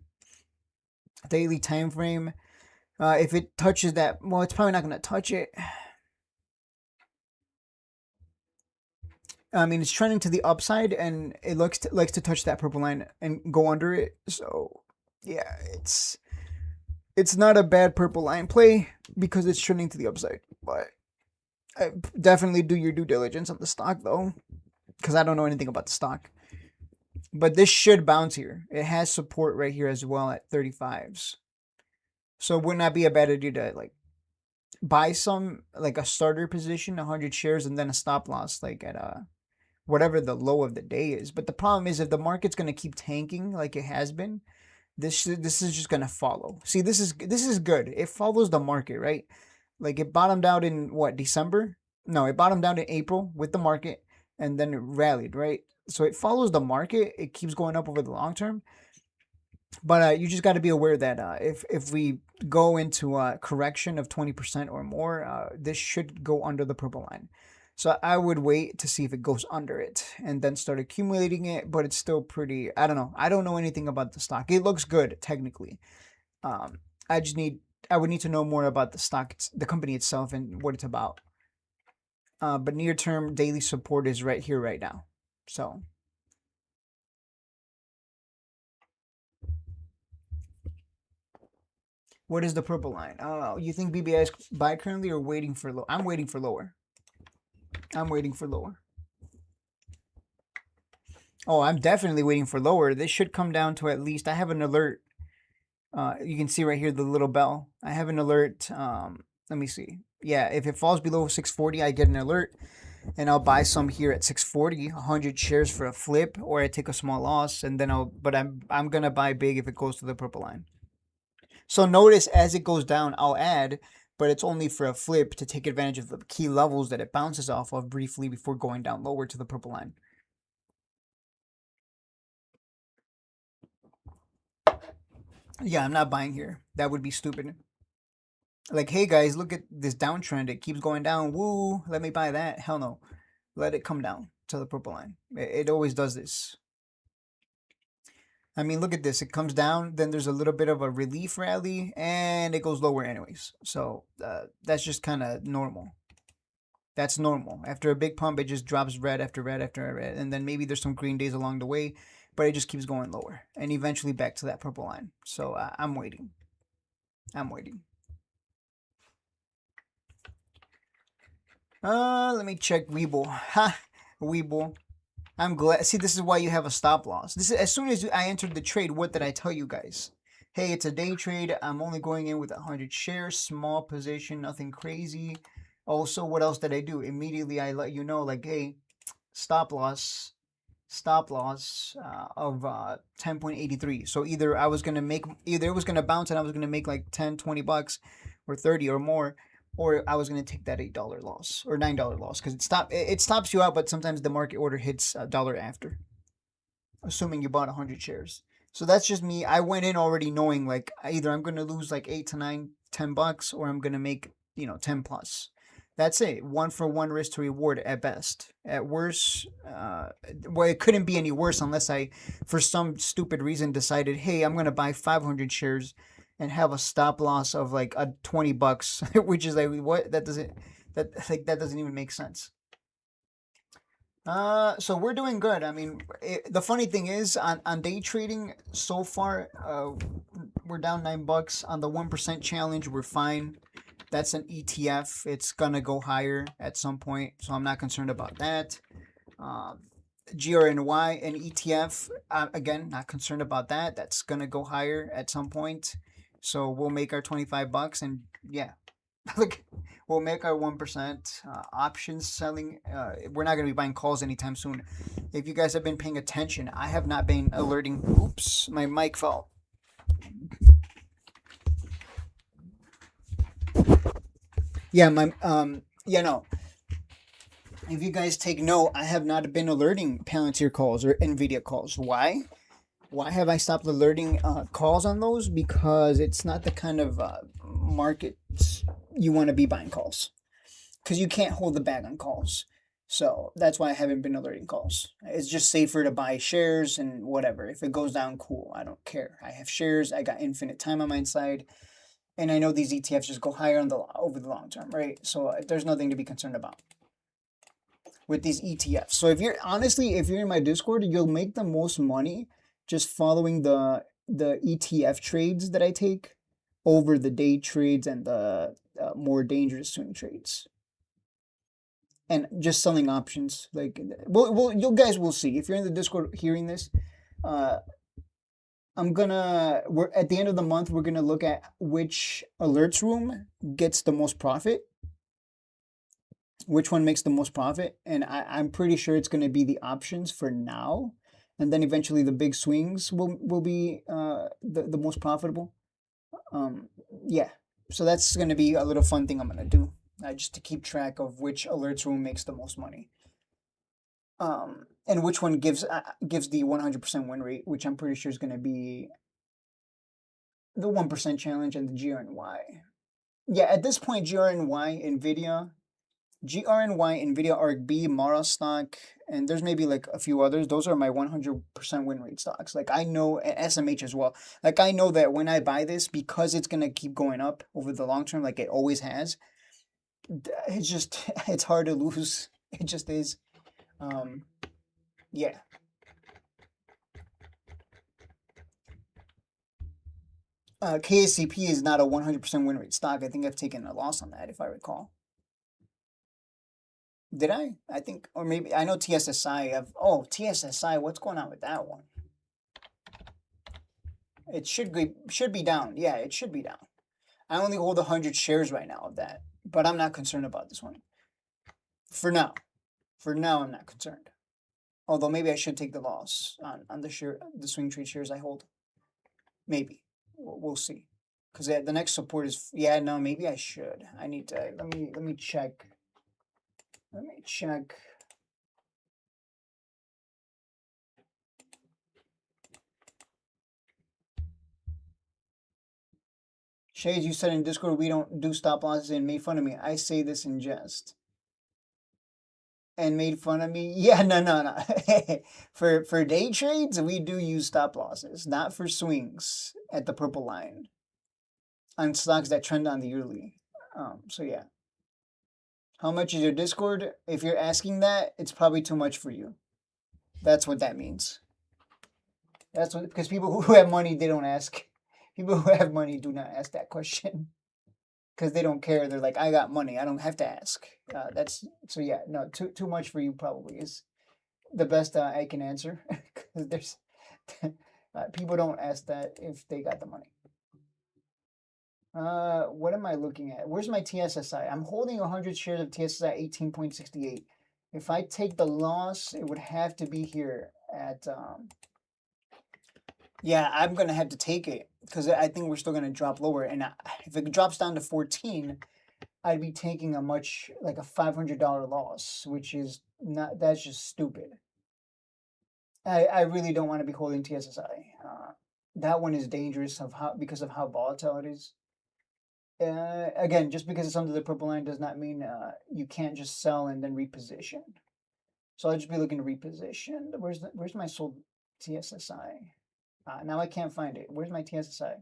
Daily time frame. If it touches that, well, it's probably not going to touch it. I mean, it's trending to the upside, and it likes to touch that purple line and go under it. So yeah, it's not a bad purple line play because it's trending to the upside. But definitely do your due diligence on the stock though, because I don't know anything about the stock. But this should bounce here. It has support right here as well at 35s. So it would not be a bad idea to like buy some, like a starter position, 100 shares, and then a stop loss like at whatever the low of the day is. But the problem is if the market's going to keep tanking like it has been, this is just going to follow. See, this is good. It follows the market, right? Like it bottomed out in what, December? No, it bottomed out in April with the market and then it rallied, right? So it follows the market. It keeps going up over the long term. But you just got to be aware that if we go into a correction of 20% or more, this should go under the purple line. So I would wait to see if it goes under it and then start accumulating it, but it's still pretty, I don't know. I don't know anything about the stock. It looks good technically. Um, I just need, I would need to know more about the stock, the company itself and what it's about. But near term daily support is right here, right now. So what is the purple line? Oh, you think BBAI is buy currently or waiting for low? I'm waiting for lower. I'm waiting for lower. Oh, I'm definitely waiting for lower. This should come down to at least, I have an alert. You can see right here the little bell. I have an alert. Let me see. Yeah, if it falls below 640, I get an alert, and I'll buy some here at 640, 100 shares for a flip, or I take a small loss, and then but I'm gonna buy big if it goes to the purple line. So notice as it goes down, I'll add, but it's only for a flip to take advantage of the key levels that it bounces off of briefly before going down lower to the purple line. Yeah, I'm not buying here. That would be stupid. Like, hey guys, look at this downtrend. It keeps going down. Woo, let me buy that. Hell no. Let it come down to the purple line. It always does this. I mean, look at this. It comes down, then there's a little bit of a relief rally, and it goes lower anyways. So that's just kind of normal. That's normal. After a big pump, it just drops red after red after red, and then maybe there's some green days along the way, but it just keeps going lower, and eventually back to that purple line. So I'm waiting. I'm waiting. Let me check Weeble. Ha, Weeble. I'm glad. See, this is why you have a stop loss. This is as soon as I entered the trade. What did I tell you guys? Hey, it's a day trade. I'm only going in with 100 shares, small position, nothing crazy. Also, what else did I do? Immediately, I let you know, like, hey, stop loss of 10.83. So either I was gonna make, either it was gonna bounce and I was gonna make like 10, 20 bucks, or 30 or more, or I was gonna take that $8 loss or $9 loss because it stops you out, but sometimes the market order hits a dollar after, assuming you bought 100 shares. So that's just me. I went in already knowing like either I'm gonna lose like 8 to 9, 10 bucks, or I'm gonna make 10 plus. That's it. 1-for-1 risk to reward at best. At worst, well, it couldn't be any worse unless I, for some stupid reason, decided, hey, I'm gonna buy 500 shares and have a stop loss of like a 20 bucks, which is like what that doesn't even make sense. So we're doing good. I mean, the funny thing is on day trading so far, we're down $9 on the 1% challenge. We're fine. That's an ETF. It's gonna go higher at some point, so I'm not concerned about that. GRNY and ETF, again, not concerned about that. That's gonna go higher at some point, so we'll make our 25 bucks, and yeah, look, we'll make our 1%. Options selling, we're not gonna be buying calls anytime soon. If you guys have been paying attention, I have not been alerting. Oops, my mic fell. Yeah, no. If you guys take note, I have not been alerting Palantir calls or NVIDIA calls. Why? Why have I stopped alerting calls on those? Because it's not the kind of market you want to be buying calls. Because you can't hold the bag on calls. So that's why I haven't been alerting calls. It's just safer to buy shares and whatever. If it goes down, cool. I don't care. I have shares. I got infinite time on my side. And I know these ETFs just go higher over the long term, right? So there's nothing to be concerned about with these ETFs. So if you're in my Discord, you'll make the most money just following the ETF trades that I take over the day trades and the more dangerous swing trades. And just selling options, like, well, you guys will see if you're in the Discord hearing this. We're at the end of the month, we're gonna look at which alerts room gets the most profit, which one makes the most profit, and I'm pretty sure it's gonna be the options for now, and then eventually the big swings will be the most profitable. Yeah, so that's gonna be a little fun thing I'm gonna do, just to keep track of which alerts room makes the most money. And which one gives the 100% win rate, which I'm pretty sure is going to be the 1% challenge and the GRNY. Yeah, at this point, GRNY, NVIDIA, GRNY, NVIDIA ARC-B, Mara stock, and there's maybe like a few others. Those are my 100% win rate stocks. Like I know, and SMH as well. Like I know that when I buy this, because it's gonna keep going up over the long term, like it always has. It's just it's hard to lose. It just is. Yeah. KSCP is not a 100% win rate stock. I think I've taken a loss on that, if I recall. Did I? I think, or maybe I know TSSI. Oh, TSSI. What's going on with that one? It should be down. Yeah, it should be down. I only hold 100 shares right now of that, but I'm not concerned about this one for now. For now, I'm not concerned. Although maybe I should take the loss on the swing trade shares I hold. Maybe we'll see. Because the next support is no, maybe I should. I need to let me check. Let me check. Shades, you said in Discord we don't do stop losses and made fun of me. I say this in jest. And made fun of me? Yeah, no. For day trades, we do use stop losses, not for swings at the purple line on stocks that trend on the yearly. So yeah. How much is your Discord? If you're asking that, it's probably too much for you. That's what that means. That's what, because people who have money, they don't ask. People who have money do not ask that question because they don't care. They're like, I got money, I don't have to ask. So yeah, no, too much for you probably is the best I can answer because there's people don't ask that if they got the money. What am I looking at? Where's my TSSI? I'm holding 100 shares of TSSI 18.68. If I take the loss, it would have to be here at yeah, I'm gonna have to take it because I think we're still gonna drop lower. And if it drops down to 14, I'd be taking a like a $500 loss, which is not. That's just stupid. I really don't want to be holding TSSI. That one is dangerous because of how volatile it is. Again, just because it's under the purple line does not mean you can't just sell and then reposition. So I'll just be looking to reposition. Where's my sold TSSI? Now I can't find it. Where's my TSSI?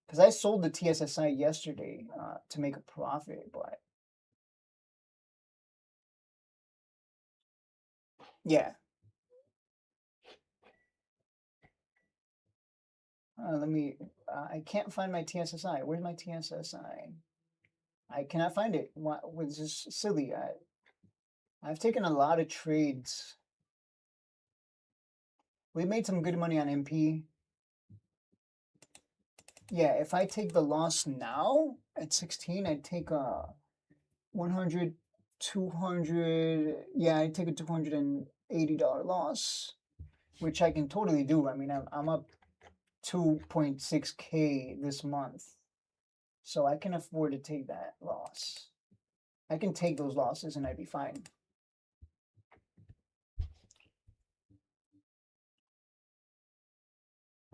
Because I sold the TSSI yesterday to make a profit, but yeah. I can't find my TSSI. Where's my TSSI? I cannot find it. Which is silly. I've taken a lot of trades. We made some good money on MP. Yeah, if I take the loss now at 16, I'd take a 100, 200. Yeah, I'd take a $280 loss, which I can totally do. I mean, I'm up 2.6K this month. So I can afford to take that loss. I can take those losses and I'd be fine.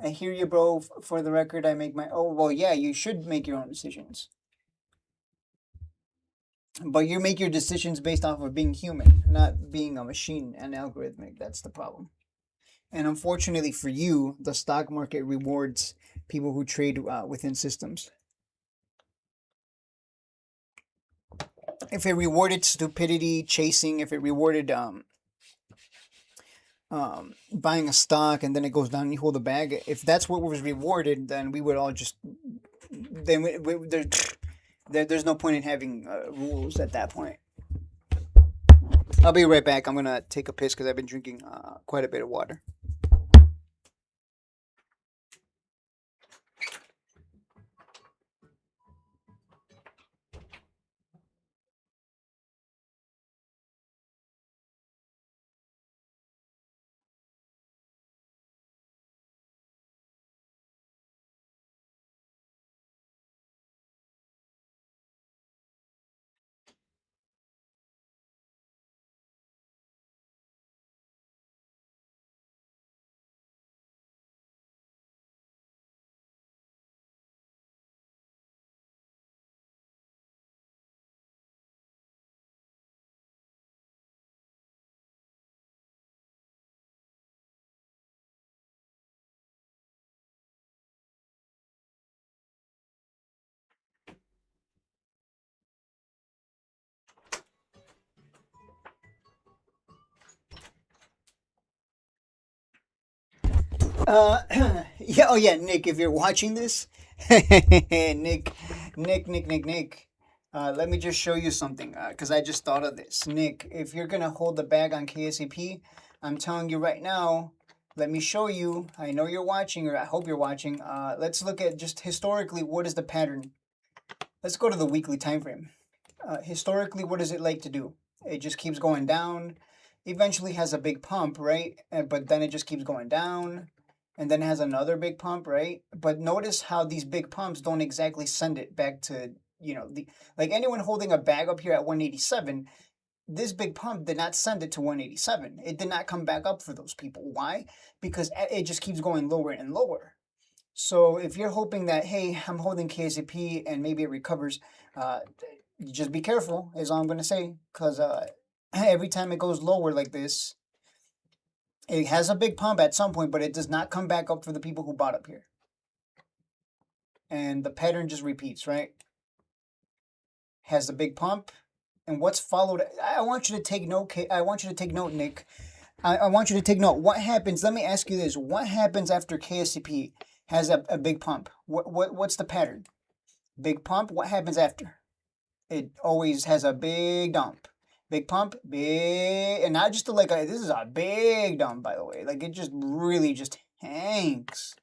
I hear you, bro. For the record, I make my. Oh, well, yeah, you should make your own decisions. But you make your decisions based off of being human, not being a machine and algorithmic. That's the problem. And unfortunately for you, the stock market rewards people who trade within systems. If it rewarded stupidity, chasing, if it rewarded buying a stock and then it goes down and you hold the bag, if that's what was rewarded, then we would all just then there's no point in having rules at that point. I'll be right back. I'm gonna take a piss because I've been drinking quite a bit of water. Uh, yeah. Oh yeah, Nick. If you're watching this, Nick, Nick. Let me just show you something. Cause I just thought of this, Nick. If you're gonna hold the bag on KSEP, I'm telling you right now. Let me show you. I know you're watching, or I hope you're watching. Let's look at just historically. What is the pattern? Let's go to the weekly time frame. Historically, what does it like to do? It just keeps going down. Eventually has a big pump, right? But then it just keeps going down, and then it has another big pump, right? But notice how these big pumps don't exactly send it back to, the like anyone holding a bag up here at 187. This big pump did not send it to 187. It did not come back up for those people. Why? Because it just keeps going lower and lower. So if you're hoping that, hey, I'm holding KCP and maybe it recovers, uh, just be careful, is all I'm going to say. Because every time it goes lower like this, it has a big pump at some point, but it does not come back up for the people who bought up here. And the pattern just repeats, right? Has the big pump. And what's followed? I want you to take note. I want you to take note, Nick. I want you to take note. What happens? Let me ask you this: what happens after KSCP has a big pump? What's the pattern? Big pump. What happens after? It always has a big dump. Big pump, big, and not just like this is a big dump, by the way. Like it just really just hangs.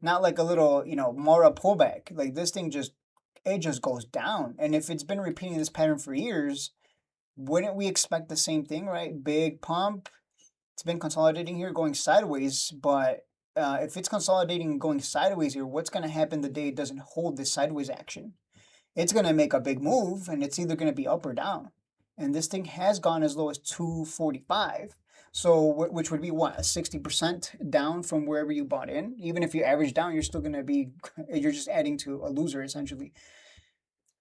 Not like a little, Mara pullback. Like this thing it just goes down. And if it's been repeating this pattern for years, wouldn't we expect the same thing, right? Big pump. It's been consolidating here, going sideways, but if it's consolidating and going sideways here, what's going to happen the day it doesn't hold this sideways action? It's going to make a big move, and it's either going to be up or down. And this thing has gone as low as 245. So, which would be what, a 60% down from wherever you bought in? Even if you average down, you're still going to be, you're just adding to a loser, essentially.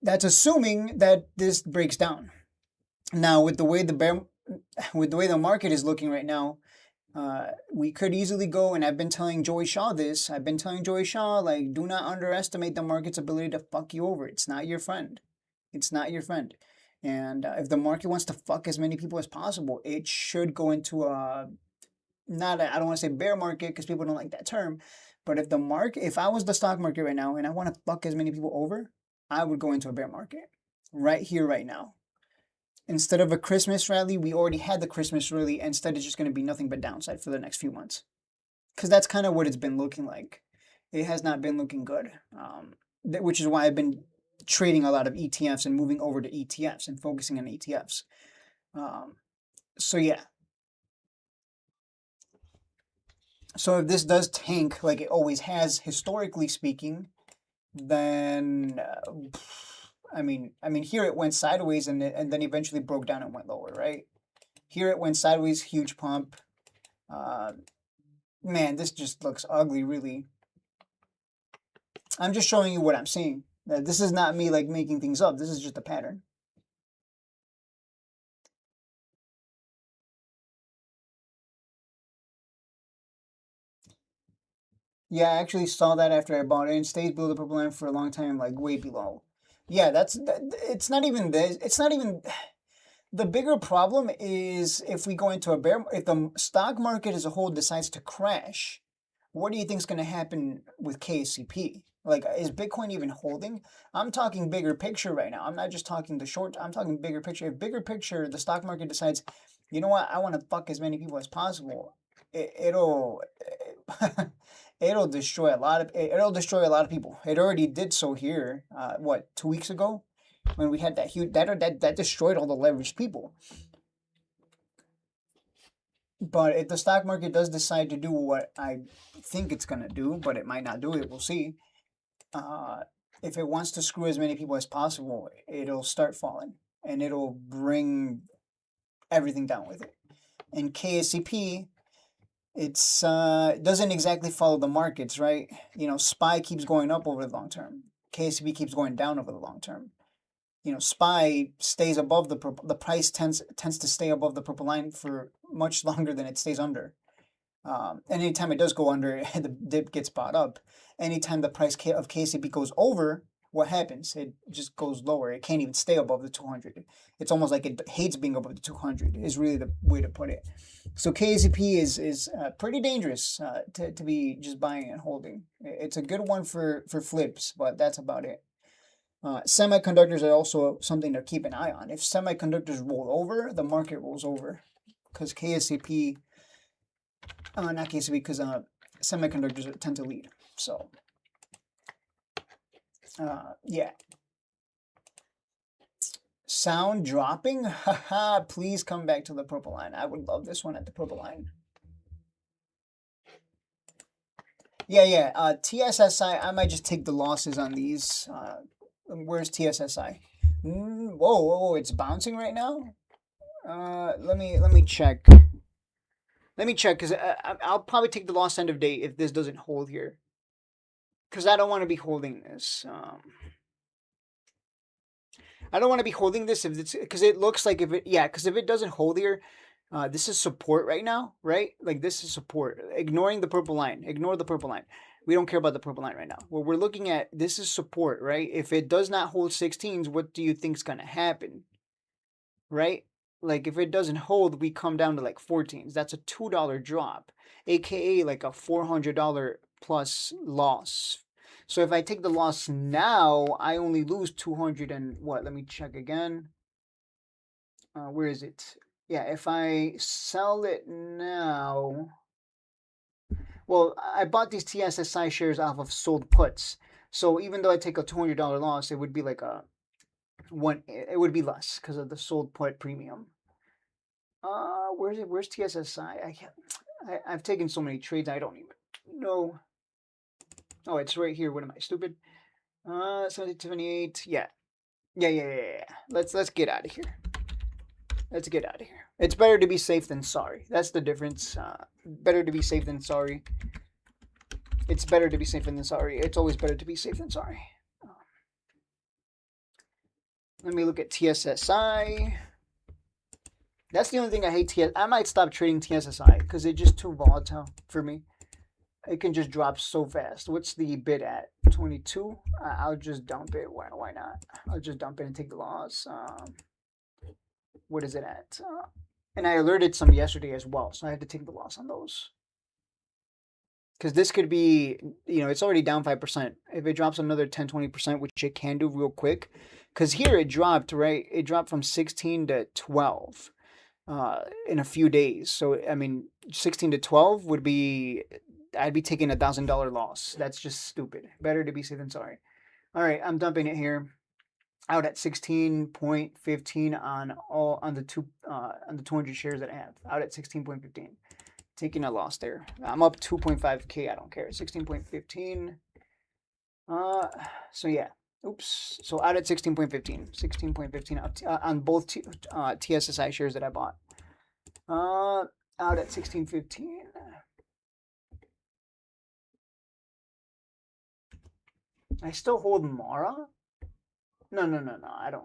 That's assuming that this breaks down. Now, with the way the market is looking right now, we could easily go, and I've been telling Joey Shaw this. I've been telling Joey Shaw, like, do not underestimate the market's ability to fuck you over. It's not your friend. It's not your friend. And if the market wants to fuck as many people as possible, it should go into I don't want to say bear market because people don't like that term, but if I was the stock market right now and I want to fuck as many people over, I would go into a bear market right here, right now. Instead of a Christmas rally, we already had the Christmas rally. Instead, it's just going to be nothing but downside for the next few months. Because that's kind of what it's been looking like. It has not been looking good, which is why I've been trading a lot of ETFs and moving over to ETFs and focusing on ETFs. So yeah. So if this does tank like it always has, historically speaking, then I mean, here it went sideways and then eventually broke down and went lower, right? Here it went sideways, huge pump. Man, this just looks ugly, really. I'm just showing you what I'm seeing. This is not me like making things up. This is just a pattern. Yeah, I actually saw that after I bought it. It stays below the purple line for a long time, like way below. Yeah, it's not even this. It's not even. The bigger problem is if we go into if the stock market as a whole decides to crash, what do you think is going to happen with KCP? Like, is Bitcoin even holding? I'm talking bigger picture right now. I'm not just talking the short. I'm talking bigger picture. If bigger picture, the stock market decides, you know what, I want to fuck as many people as possible. It'll it'll destroy it'll destroy a lot of people. It already did so here. 2 weeks ago, when we had that huge that destroyed all the leveraged people. But if the stock market does decide to do what I think it's gonna do, but it might not do it, we'll see. If it wants to screw as many people as possible, it'll start falling and it'll bring everything down with it. And KSCP, it's doesn't exactly follow the markets, right? SPY keeps going up over the long term. KSCP keeps going down over the long term. SPY stays above the price tends to stay above the purple line for much longer than it stays under. And anytime it does go under, the dip gets bought up. Anytime the price of KCP goes over, what happens? It just goes lower. It can't even stay above the 200. It's almost like it hates being above the 200 is really the way to put it. So KZP is pretty dangerous to be just buying and holding. It's a good one for flips, but that's about it. Semiconductors are also something to keep an eye on. If semiconductors roll over, the market rolls over, because KSCP, not KSCP, because semiconductors tend to lead. So, yeah. Sound dropping? Haha, please come back to the purple line. I would love this one at the purple line. Yeah. TSSI, I might just take the losses on these. Where's TSSI? Whoa, it's bouncing right now. Let me check. Let me check, because I'll probably take the loss end of day if this doesn't hold here, because I don't want to be holding this. I don't want to be holding this if it's, because it looks like because if it doesn't hold here, this is support right now, right? Like this is support. Ignoring the purple line. Ignore the purple line. We don't care about the purple line right now. What we're looking at, this is support, right? If it does not hold 16s, what do you think is going to happen? Right? Like if it doesn't hold, we come down to like 14s. That's a $2 drop, aka like a $400 plus loss. So if I take the loss now, I only lose 200 and what? Let me check again. Where is it? Yeah, if I sell it now, well, I bought these TSSI shares off of sold puts. So even though I take a $200 loss, it would be like it would be less because of the sold put premium. Where's it? Where's TSSI? I've taken so many trades, I don't even know. Oh, it's right here. What am I, stupid? 78. Yeah. Let's get out of here. Let's get out of here. It's better to be safe than sorry. That's the difference. Better to be safe than sorry. It's better to be safe than sorry. It's always better to be safe than sorry. Let me look at TSSI. That's the only thing I hate. I might stop trading TSSI because it's just too volatile for me. It can just drop so fast. What's the bid at? 22? I'll just dump it. Why not? I'll just dump it and take the loss. What is it at? And I alerted some yesterday as well, so I had to take the loss on those. Because this could be, it's already down 5%. If it drops another 10, 20%, which it can do real quick. Because here it dropped, right? It dropped from 16 to 12 in a few days. So, I mean, 16 to 12 would be, I'd be taking $1,000 loss. That's just stupid. Better to be safe than sorry. All right, I'm dumping it here. Out at 16.15 on the 200 shares that I have. Out at 16.15. Taking a loss there. I'm up 2.5K. I don't care. 16.15. So yeah. Oops. So out at 16.15. 16.15 on both TSSI shares that I bought. Out at 16.15. I still hold Mara. No. I don't.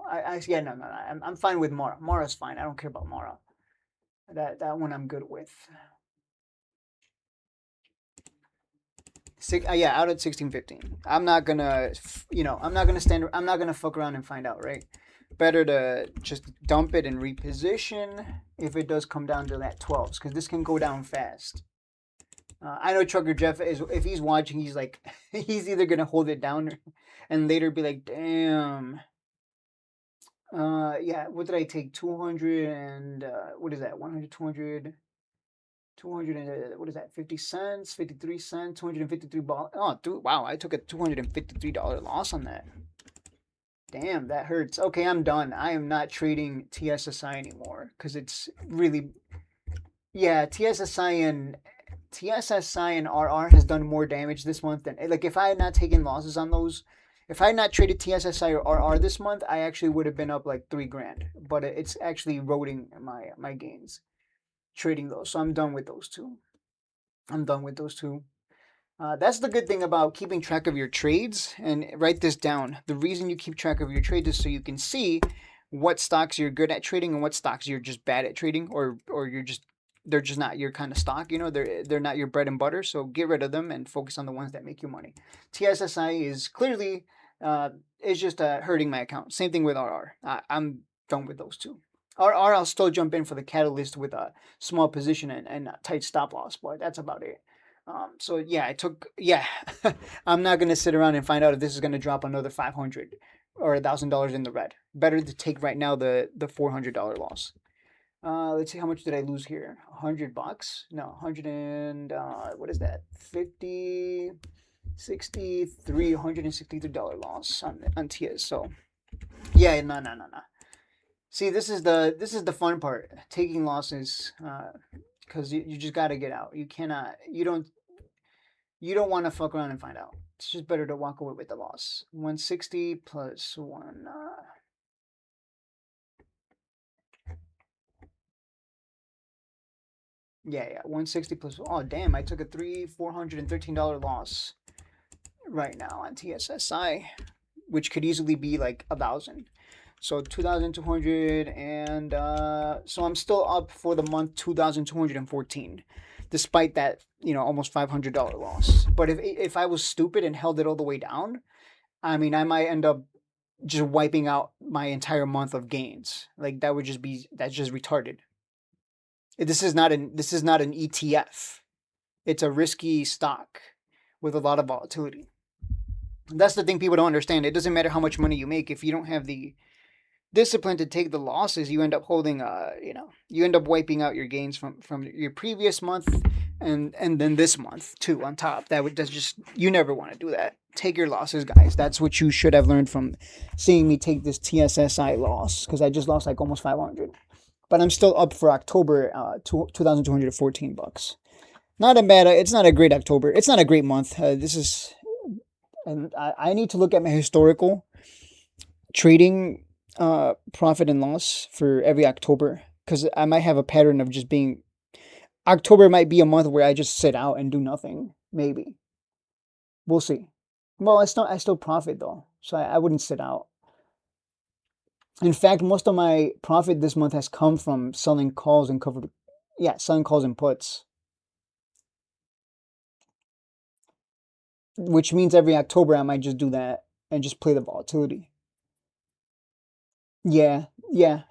No. I'm fine with Mara. Mara's fine. I don't care about Mara. That one I'm good with. Out at 16.15. I'm not gonna, I'm not gonna fuck around and find out, right? Better to just dump it and reposition if it does come down to that 12s, because this can go down fast. I know Trucker Jeff if he's watching, he's like, he's either gonna hold it down and later be like, damn. What did I take? 200 and what is that? 100, 200. 200 and what is that? 50 cents, 53 cents, 253 ball. Oh, dude, wow! I took a $253 loss on that. Damn, that hurts. Okay, I'm done. I am not trading TSSI anymore because it's really, TSSI and RR has done more damage this month than, like, if I had not taken losses on those. If I had not traded TSSI or RR this month, I actually would have been up like $3,000. But it's actually eroding my gains trading those. So I'm done with those two. That's the good thing about keeping track of your trades. And write this down. The reason you keep track of your trades is so you can see what stocks you're good at trading and what stocks you're just bad at trading, or they're just not your kind of stock. They're not your bread and butter. So get rid of them and focus on the ones that make you money. TSSI is clearly It's just hurting my account. Same thing with RR. I'm done with those two. RR, I'll still jump in for the catalyst with a small position and a tight stop loss, but that's about it. So yeah, I took yeah. I'm not gonna sit around and find out if this is gonna drop another 500 or $1,000 in the red. Better to take right now the $400 loss. Let's see, how much did I lose here? $100? No, 100 and what is that? 50, 63, $163 loss on TS. So yeah, no. See, this is the fun part, taking losses, because you just got to get out. You cannot, you don't want to fuck around and find out. It's just better to walk away with the loss. 160 plus one. Yeah, 160 plus. Oh damn! I took a $413 loss right now on TSSI, which could easily be like 1,000. So 2,200, and so I'm still up for the month 2,214, despite that almost $500 loss. But if I was stupid and held it all the way down, I mean I might end up just wiping out my entire month of gains. Like that's just retarded. This is not an ETF. It's a risky stock with a lot of volatility. That's the thing people don't understand. It doesn't matter how much money you make if you don't have the discipline to take the losses. You end up holding you end up wiping out your gains from your previous month and then this month too on top. That's just, you never want to do that. Take your losses, guys. That's what you should have learned from seeing me take this TSSI loss, because I just lost like almost 500. But I'm still up for October, $2,214. Not a bad. It's not a great October. It's not a great month. And I need to look at my historical trading profit and loss for every October, because I might have a pattern of just being. October might be a month where I just sit out and do nothing. Maybe we'll see. Well, I still profit though, so I wouldn't sit out. In fact, most of my profit this month has come from selling calls and covered. Yeah, selling calls and puts, which means every October I might just do that and just play the volatility. Yeah,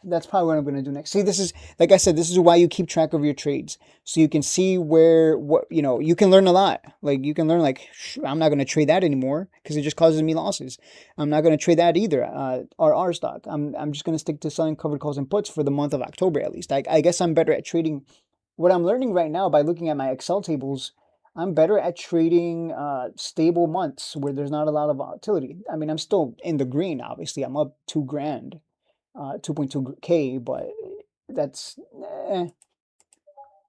that's probably what I'm going to do next. See, this is, like I said, this is why you keep track of your trades. So you can see you can learn a lot. Like, you can learn, like, I'm not going to trade that anymore because it just causes me losses. I'm not going to trade that either, our stock. I'm just going to stick to selling covered calls and puts for the month of October at least. I guess I'm better at trading. What I'm learning right now by looking at my Excel tables, I'm better at trading stable months where there's not a lot of volatility. I mean, I'm still in the green, obviously. I'm up 2 grand. 2.2K, but that's eh,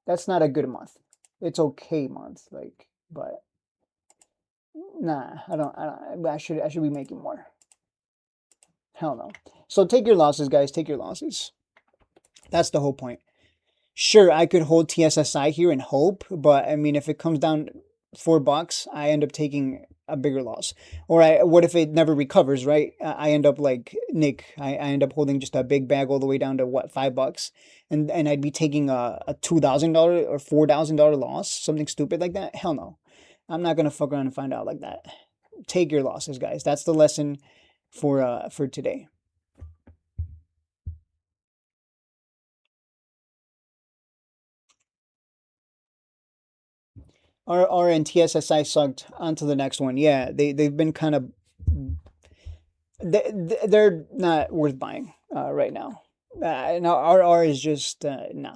that's not a good month. It's okay month, like, but nah, I should be making more. Hell no. So take your losses, guys. Take your losses. That's the whole point. Sure, I could hold TSSI here and hope, but I mean, if it comes down $4, I end up taking a bigger loss. Or what if it never recovers, right? I end up like Nick. I end up holding just a big bag all the way down to what, $5, and I'd be taking a $2,000 or $4,000 loss, something stupid like that. Hell no, I'm not gonna fuck around and find out like that. Take your losses, guys. That's the lesson for today. R and TSSI sucked. On to the next one. Yeah, they've been kind of, they're not worth buying right now. No, RR is just no.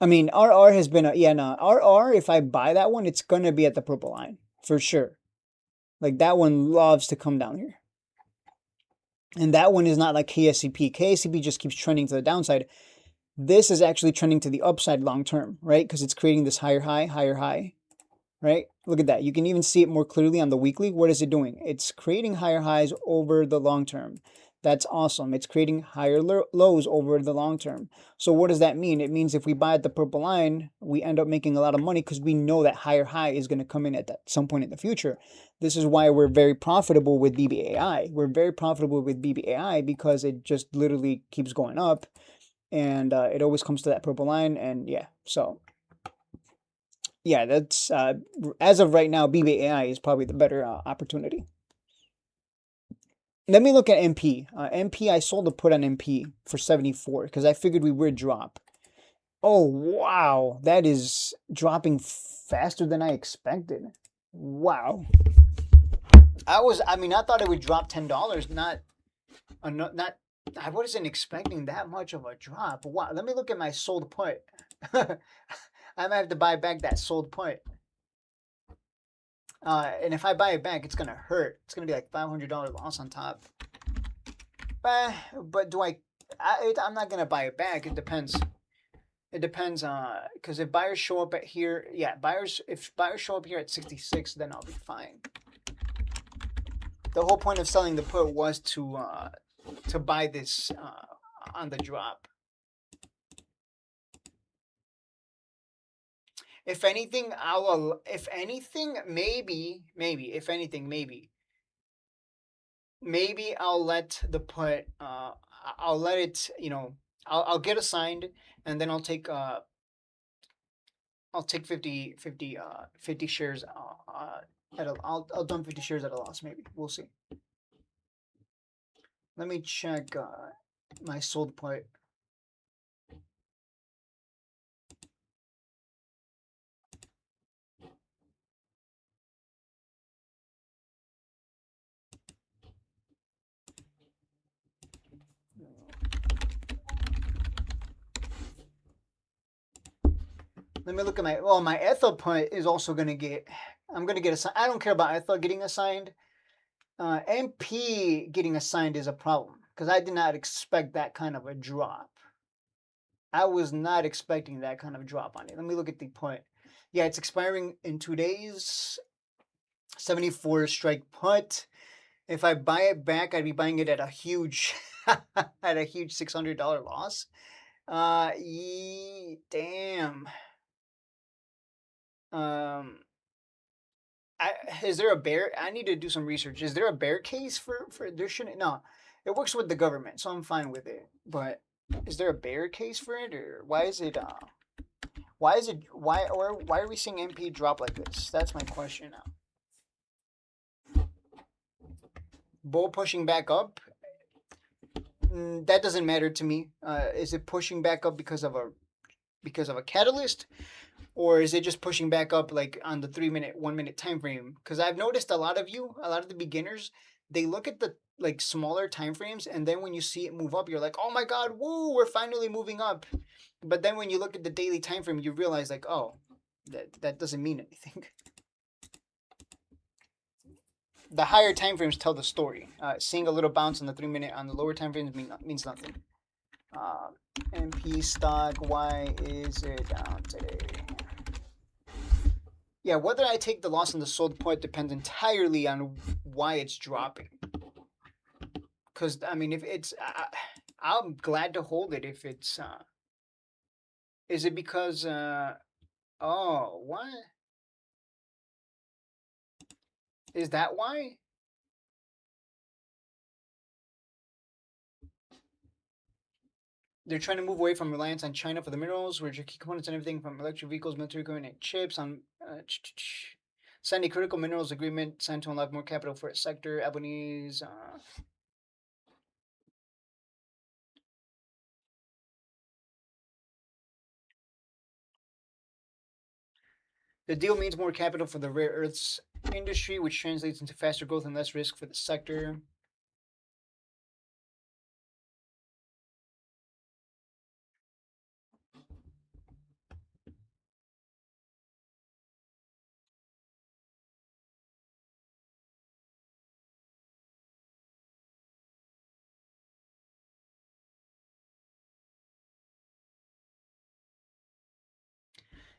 I mean, RR has been yeah, no. RR, if I buy that one, it's gonna be at the purple line for sure. Like, that one loves to come down here, and that one is not like KSCP. KSCP just keeps trending to the downside. This is actually trending to the upside long term, right? Because it's creating this higher high, right? Look at that. You can even see it more clearly on the weekly. What is it doing? It's creating higher highs over the long term. That's awesome. It's creating higher lows over the long term. So what does that mean? It means if we buy at the purple line, we end up making a lot of money because we know that higher high is going to come in at some point in the future. This is why we're very profitable with BBAI. We're very profitable with BBAI because it just literally keeps going up, and it always comes to that purple line. And yeah, so yeah, that's as of right now, BBAI is probably the better opportunity. Let me look at MP. MP, I sold a put on MP for 74 because I figured we would drop. Oh, wow. That is dropping faster than I expected. Wow. I mean, I thought it would drop $10, not, I wasn't expecting that much of a drop. Wow. Let me look at my sold put. I might have to buy back that sold put. And if I buy it back, it's going to hurt. It's going to be like $500 loss on top. But I'm not going to buy it back. It depends. It depends because if buyers show up at here, if buyers show up here at 66, then I'll be fine. The whole point of selling the put was to buy this on the drop. If anything, maybe I'll let the put I'll let it, I'll get assigned, and then I'll take 50 shares I'll dump 50 shares at a loss. Maybe we'll see. Let me check my sold put. Let me look at my Etha put is also gonna get. I'm gonna get assigned. I don't care about Etha getting assigned. MP getting assigned is a problem because I did not expect that kind of a drop. I was not expecting that kind of drop on it. Let me look at the put. Yeah, it's expiring in 2 days. 74 strike put. If I buy it back, I'd be buying it at a huge at a huge $600 loss. Damn. Is there a bear? I need to do some research. Is there a bear case for there shouldn't no. It works with the government, so I'm fine with it. But is there a bear case for it, or why are we seeing MP drop like this? That's my question now. Bull pushing back up. That doesn't matter to me. Is it pushing back up because of a catalyst, or is it just pushing back up like on the 3 minute, 1 minute time frame? Because I've noticed a lot of the beginners, they look at the like smaller time frames, and then when you see it move up, you're like, oh my god, woo, we're finally moving up. But then when you look at the daily time frame, you realize like, oh, that doesn't mean anything. The higher time frames tell the story. Seeing a little bounce on the 3 minute on the lower time frames means nothing. MP stock, why is it down today? Yeah, whether I take the loss on the sold put depends entirely on why it's dropping. Because I mean, if it's, I'm glad to hold it. If it's, is it because, oh, what? Is that why? They're trying to move away from reliance on China for the minerals, which are key components and everything from electric vehicles, military equipment, and chips. On signed a critical minerals agreement signed to unlock more capital for its sector. Albanese. The deal means more capital for the rare earths industry, which translates into faster growth and less risk for the sector.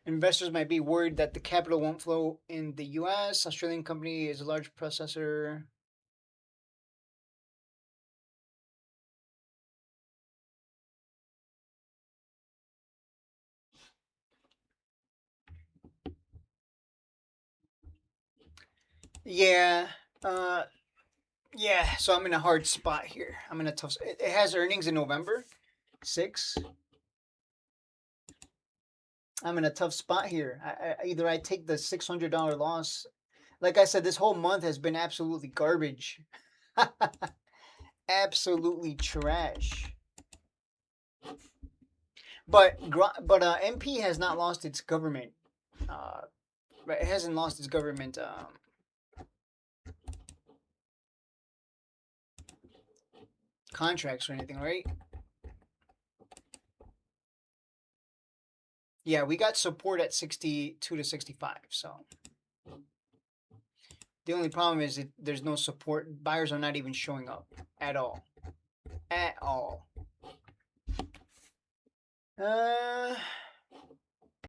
Investors might be worried that the capital won't flow in the US. Australian company is a large processor. Yeah. Yeah, so I'm in a hard spot here. I'm in a tough. It has earnings in November, 6. I'm in a tough spot here. Either I take the $600 loss. Like I said, this whole month has been absolutely garbage. Absolutely trash. But MP has not lost its government. It hasn't lost its government contracts or anything, right? Yeah, we got support at 62 to 65. So the only problem is there's no support. Buyers are not even showing up at all. At all.